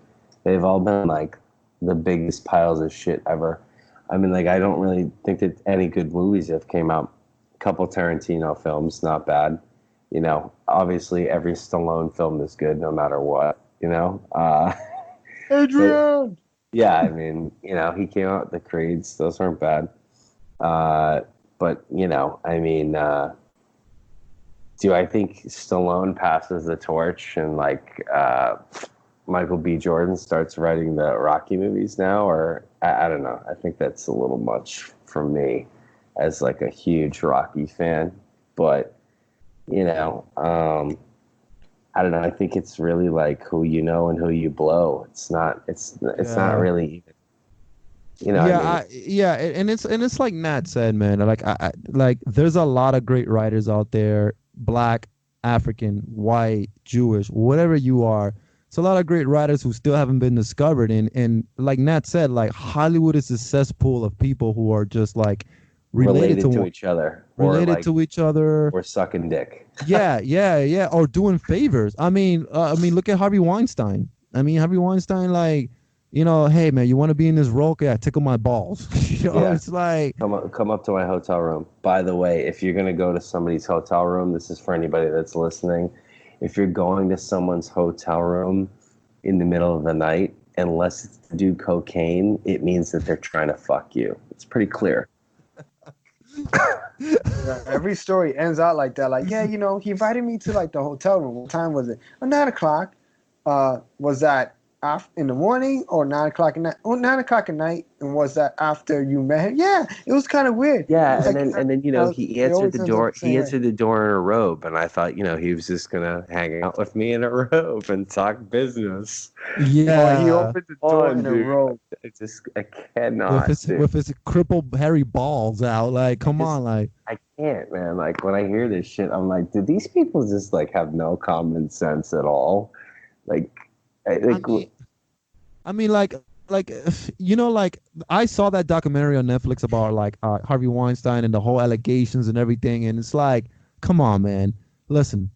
They've all been like the biggest piles of shit ever. I mean, like I don't really think that any good movies have came out. A couple Tarantino films, not bad. You know, obviously every Stallone film is good no matter what. You know, Adrian. Yeah, I mean, you know, he came out with the Creeds; those aren't bad. But you know, I mean, do I think Stallone passes the torch and like Michael B. Jordan starts writing the Rocky movies now, or I don't know. I think that's a little much for me as like a huge Rocky fan. But you know, I don't know. I think it's really like who you know and who you blow. It's not not really, you know. Yeah, and it's like Nat said, man. Like there's a lot of great writers out there, black, African, white, Jewish, whatever you are. It's a lot of great writers who still haven't been discovered. And like Nat said, like Hollywood is a cesspool of people who are just like related to each other, or sucking dick. yeah, or doing favors. I mean, look at Harvey Weinstein. I mean, Harvey Weinstein, like, you know, hey man, you want to be in this role? Yeah, tickle my balls. You know, it's like come up to my hotel room. By the way, if you're gonna go to somebody's hotel room, this is for anybody that's listening. If you're going to someone's hotel room in the middle of the night, unless it's to do cocaine, it means that they're trying to fuck you. It's pretty clear. Yeah, every story ends out like that. Like, yeah, you know, he invited me to like the hotel room. What time was it? 9 o'clock. Was that in the morning or 9 o'clock at night? Oh, 9 o'clock at night. And was that after you met him? Yeah, it was kind of weird. Yeah, and then you know he answered the door. He answered the door in a robe, and I thought, you know, he was just gonna hang out with me in a robe and talk business. Yeah, he opened the door in a robe. I cannot. With his crippled hairy balls out, like, come on, like. I can't, man. Like when I hear this shit, I'm like, do these people just like have no common sense at all? Like, I mean, like you know, like I saw that documentary on Netflix about like Harvey Weinstein and the whole allegations and everything, and it's like, come on, man. Listen,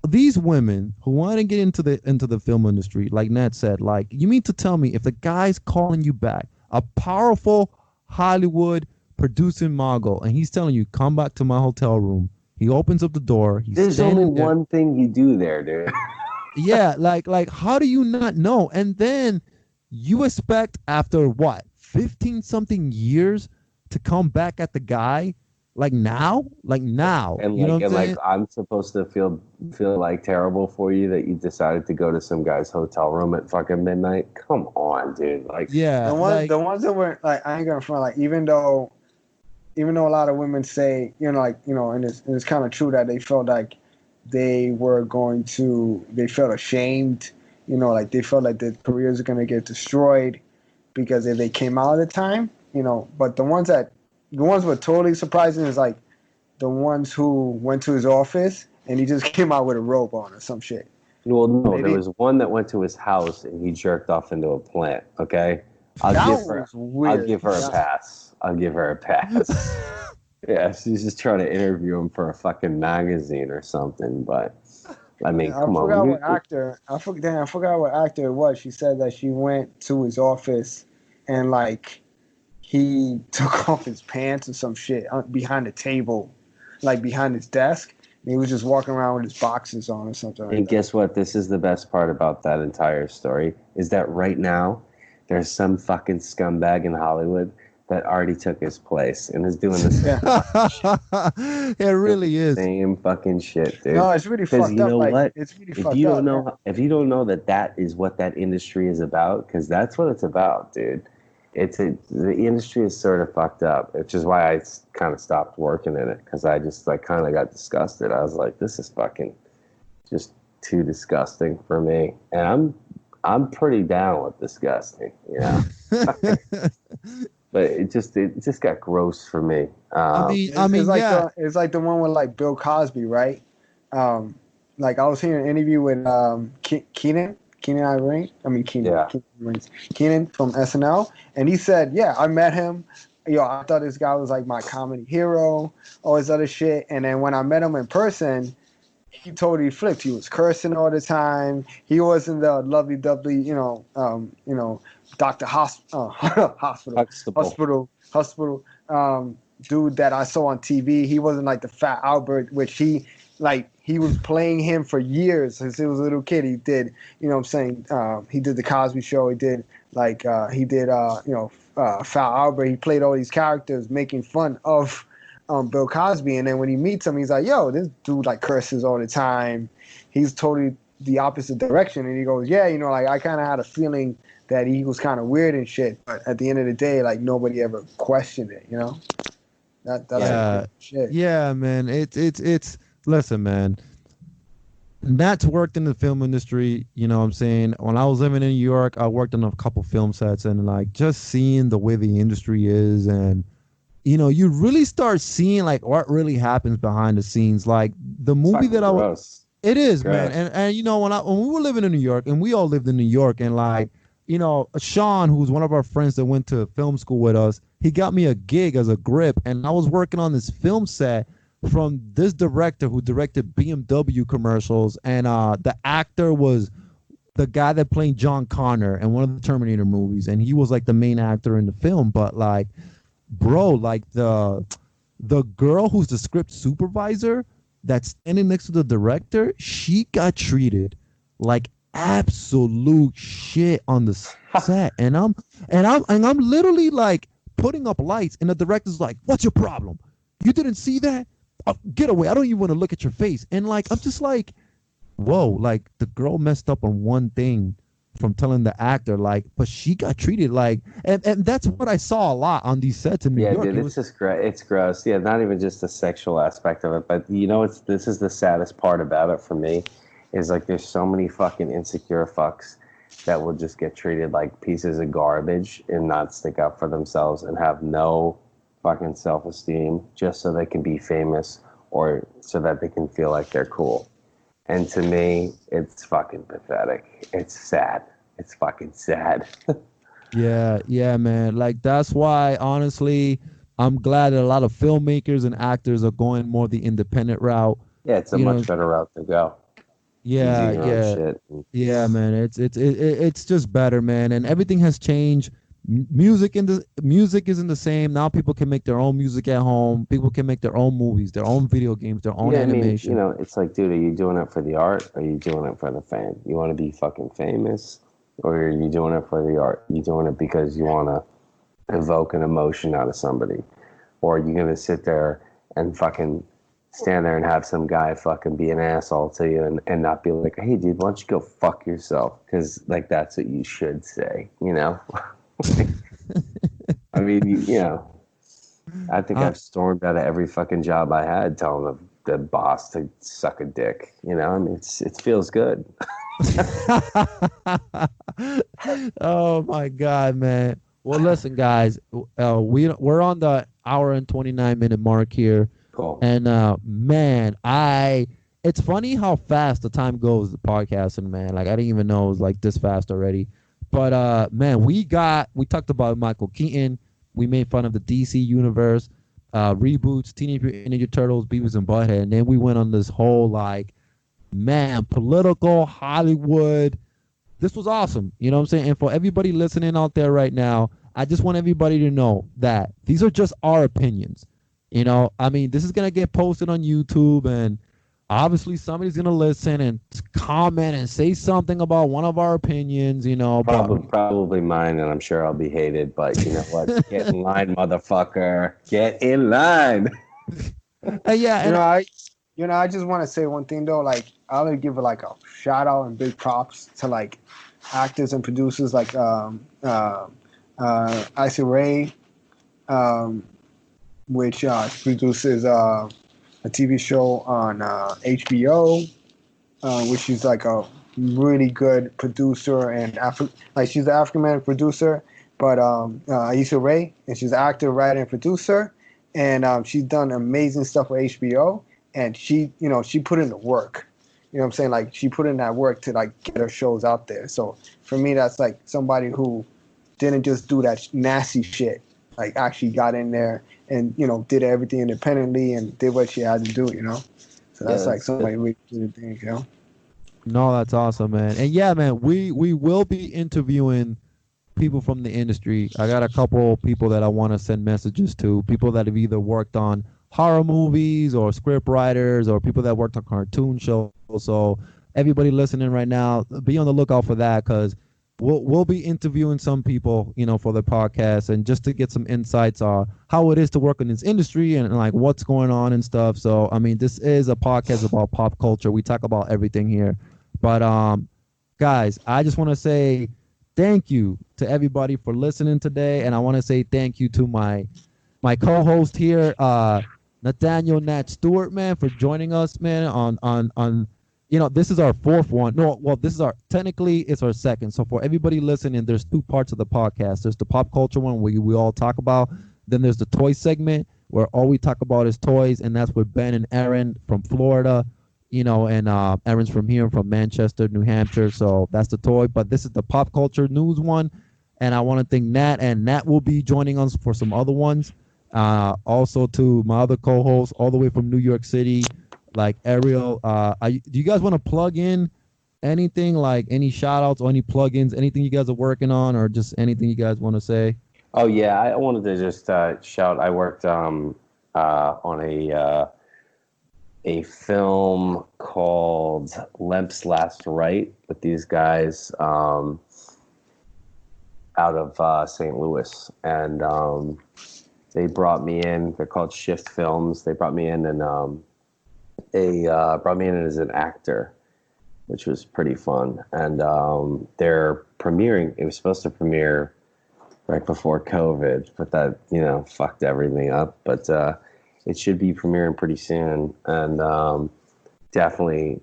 these women who want to get into the film industry, like Nat said, like, you mean to tell me if the guy's calling you back, a powerful Hollywood producing mogul, and he's telling you, come back to my hotel room. He opens up the door. There's only one thing you do there, dude. Yeah, like how do you not know? And then you expect after what, 15 something years to come back at the guy like now, and you know what I'm saying? Like I'm supposed to feel like terrible for you that you decided to go to some guy's hotel room at fucking midnight. Come on, dude. Like, yeah, the ones that were like, I ain't gonna front, like, even though a lot of women say, you know, like, you know, and it's kind of true that they felt like they felt ashamed, you know, like they felt like their careers are going to get destroyed because if they came out at the time, you know, but the ones that the ones who were totally surprising is like the ones who went to his office and he just came out with a robe on or some shit. Well, no, Maybe. there was one that went to his house and he jerked off into a plant. Okay, I'll That give her. was weird. I'll give her a Yeah. pass. I'll give her a pass. Yeah, she's just trying to interview him for a fucking magazine or something. But I mean, I come on. forgot what actor. I forgot what actor it was. She said that she went to his office and like he took off his pants or some shit behind the table, like behind his desk. And he was just walking around with his boxers on or something like And that. guess what? This is the best part about that entire story is that right now there's some fucking scumbag in Hollywood that already took his place and is doing the same, It really is. same fucking shit, dude. No, it's really Because fucked you up. know Like what? it's really If fucked you up. don't know, if you don't know that that is what that industry is about, because that's what it's about, dude. The industry is sort of fucked up, which is why I kind of stopped working in it because I just like kind of got disgusted. I was like, this is fucking just too disgusting for me, and I'm pretty down with disgusting, you know. But it just got gross for me. It's like it's like the one with like Bill Cosby, right? Like I was hearing an interview with Keenan Ivory. I mean Keenan. Yeah. Keenan from SNL, and he said, "Yeah, I met him. Yo, I thought this guy was like my comedy hero, all this other shit. And then when I met him in person, he totally flipped. He was cursing all the time. He wasn't the lovey-dovey, Dr. Hospital dude that I saw on TV. He wasn't like the fat Albert, which he was playing him for years since he was a little kid. He did, he did the Cosby Show. He did Fat Albert. He played all these characters making fun of Bill Cosby. And then when he meets him, he's like, yo, this dude like curses all the time. He's totally the opposite direction. And he goes, yeah, I kind of had a feeling that he was kind of weird and shit. But at the end of the day, like nobody ever questioned it, That's shit. Yeah, man. It's listen, man. Nat's worked in the film industry, you know what I'm saying? When I was living in New York, I worked on a couple film sets and like just seeing the way the industry is and you really start seeing like what really happens behind the scenes. Like the movie that I was it is, man. And when we were living in New York and we all lived in New York and like, Sean, who's one of our friends that went to film school with us, he got me a gig as a grip and I was working on this film set from this director who directed BMW commercials, and the actor was the guy that played John Connor in one of the Terminator movies, and he was like the main actor in the film. But like, bro, like the girl who's the script supervisor that's standing next to the director, she got treated like absolute shit on the set, and I'm literally like putting up lights, and the director's like, "What's your problem? You didn't see that? Get away! I don't even want to look at your face." And like, I'm just like, whoa! Like the girl messed up on one thing from telling the actor, like, but she got treated like, and that's what I saw a lot on these sets in New York. Yeah, dude, it's just great. It's gross. Yeah, not even just the sexual aspect of it, but this is the saddest part about it for me, is like there's so many fucking insecure fucks that will just get treated like pieces of garbage and not stick up for themselves and have no fucking self-esteem just so they can be famous or so that they can feel like they're cool. And to me, it's fucking pathetic. It's sad. It's fucking sad. Yeah, man. Like that's why, honestly, I'm glad that a lot of filmmakers and actors are going more the independent route. Yeah, it's a much better route to go. Yeah, yeah, man. It's just better, man. And everything has changed. Music isn't the same now. People can make their own music at home. People can make their own movies, their own video games, their own animation. I mean, it's like, dude, are you doing it for the art or are you doing it for the fame? You want to be fucking famous, or are you doing it for the art? You doing it because you want to evoke an emotion out of somebody, or are you gonna sit there and fucking stand there and have some guy fucking be an asshole to you and not be like, hey, dude, why don't you go fuck yourself? Because like that's what you should say, I mean, I think I've stormed out of every fucking job I had telling the boss to suck a dick. I mean, it feels good. Oh my God, man. Well, listen, guys, we're on the hour and 29-minute mark here. Cool. And man, it's funny how fast the time goes, the podcasting, man. Like I didn't even know it was like this fast already. But man, we talked about Micheal Keaton. We made fun of the DC universe, reboots, Teenage Mutant Ninja Turtles, Beavis and Butthead, and then we went on this whole like, man, political Hollywood. This was awesome. You know what I'm saying? And for everybody listening out there right now, I just want everybody to know that these are just our opinions. You know, I mean, this is going to get posted on YouTube, and obviously somebody's going to listen and comment and say something about one of our opinions, you know. Probably mine, and I'm sure I'll be hated, but you know what? Get in line, motherfucker. Get in line. Yeah. I just want to say one thing, though. Like, I want to give like a shout out and big props to like actors and producers like Issa Rae, which produces a TV show on HBO, which she's like a really good producer and she's an African American producer, but Issa Rae, and she's an actor, writer, and producer, and she's done amazing stuff with HBO, and she put in the work. You know what I'm saying? Like, she put in that work to like get her shows out there. So for me, that's like somebody who didn't just do that nasty shit. Like, actually got in there and, you know, did everything independently and did what she had to do, you know? So that's like somebody we really think, you know? No, that's awesome, man. And yeah, man, we will be interviewing people from the industry. I got a couple people that I want to send messages to, people that have either worked on horror movies or script writers or people that worked on cartoon shows. So everybody listening right now, be on the lookout for that, because we'll be interviewing some people, you know, for the podcast, and just to get some insights on how it is to work in this industry and like what's going on and stuff. So I mean, this is a podcast about pop culture. We talk about everything here. But guys, I just want to say thank you to everybody for listening today, and I want to say thank you to my co-host here, Nathaniel Nat Stewart, man, for joining us, man, on you know, this is our fourth one. No, well, technically it's our second. So for everybody listening, there's two parts of the podcast. There's the pop culture one where we all talk about. Then there's the toy segment where all we talk about is toys, and that's with Ben and Aaron from Florida, you know, and Aaron's from here, from Manchester, New Hampshire. So that's the toy. But this is the pop culture news one, and I want to thank Nat, and Nat will be joining us for some other ones. Also to my other co-host all the way from New York City, like Ariel. Do you guys want to plug in anything, like any shout outs or any plugins, anything you guys are working on, or just anything you guys want to say? Oh yeah, I wanted to just shout. I worked on a film called Lemp's Last Right with these guys out of St. Louis, and they brought me in. They're called Shift Films. They brought me in, and brought me in as an actor, which was pretty fun. And they're premiering. It was supposed to premiere right before COVID, but that, you know, fucked everything up. But it should be premiering pretty soon. And definitely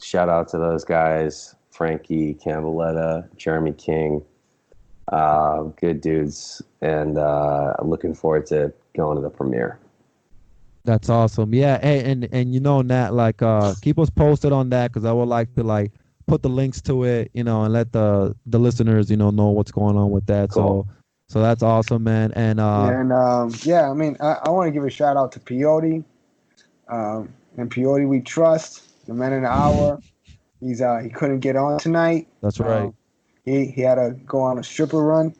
shout out to those guys, Frankie Campbelletta, Jeremy King. Good dudes, and I'm looking forward to going to the premiere. That's awesome. Yeah, hey, and you know, Nat, like keep us posted on that, because I would like to like put the links to it, you know, and let the listeners, you know what's going on with that. Cool. So that's awesome, man. And yeah, I mean, I want to give a shout out to Peyote, and Peyote We Trust, the man in the hour. He couldn't get on tonight. That's right. He had to go on a stripper run,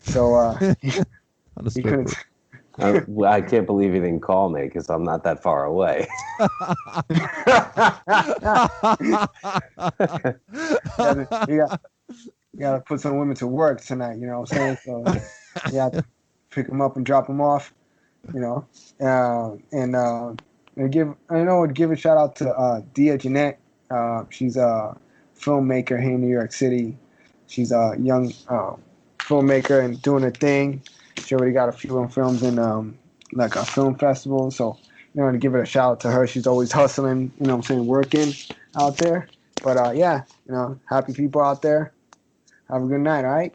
so he couldn't. I can't believe he didn't call me, because I'm not that far away. You gotta put some women to work tonight, you know what I'm saying? So you have to pick them up and drop them off, you know. And give a shout out to Dia Jeanette. She's a filmmaker here in New York City. She's a young filmmaker and doing her thing. She already got a few films in like a film festival. So, you know, to give it a shout out to her. She's always hustling, you know what I'm saying, working out there. But yeah, you know, happy people out there. Have a good night, all right?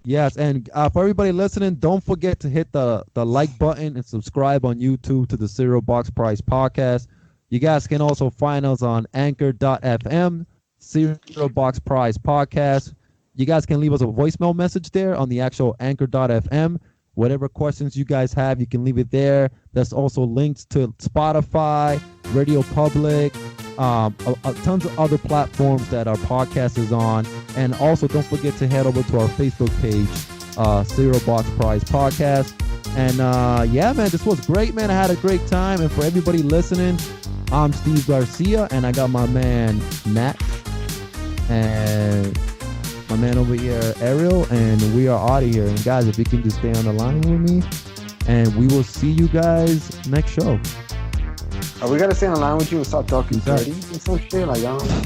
Yes, and for everybody listening, don't forget to hit the like button and subscribe on YouTube to the Cereal Box Prize podcast. You guys can also find us on anchor.fm, Cereal Box Prize podcast. You guys can leave us a voicemail message there on the actual anchor.fm. Whatever questions you guys have, you can leave it there. There's also links to Spotify, Radio Public, tons of other platforms that our podcast is on. And also don't forget to head over to our Facebook page, Cereal Box Prize Podcast. And yeah, man, this was great, man. I had a great time. And for everybody listening, I'm Steve Garcia, and I got my man Nat and my man over here Ariel, and we are out of here. And guys, if you can just stay on the line with me, and we will see you guys next show. Are we gonna stay on the line with you and start talking Exactly. dirty and some shit? Like, I don't know.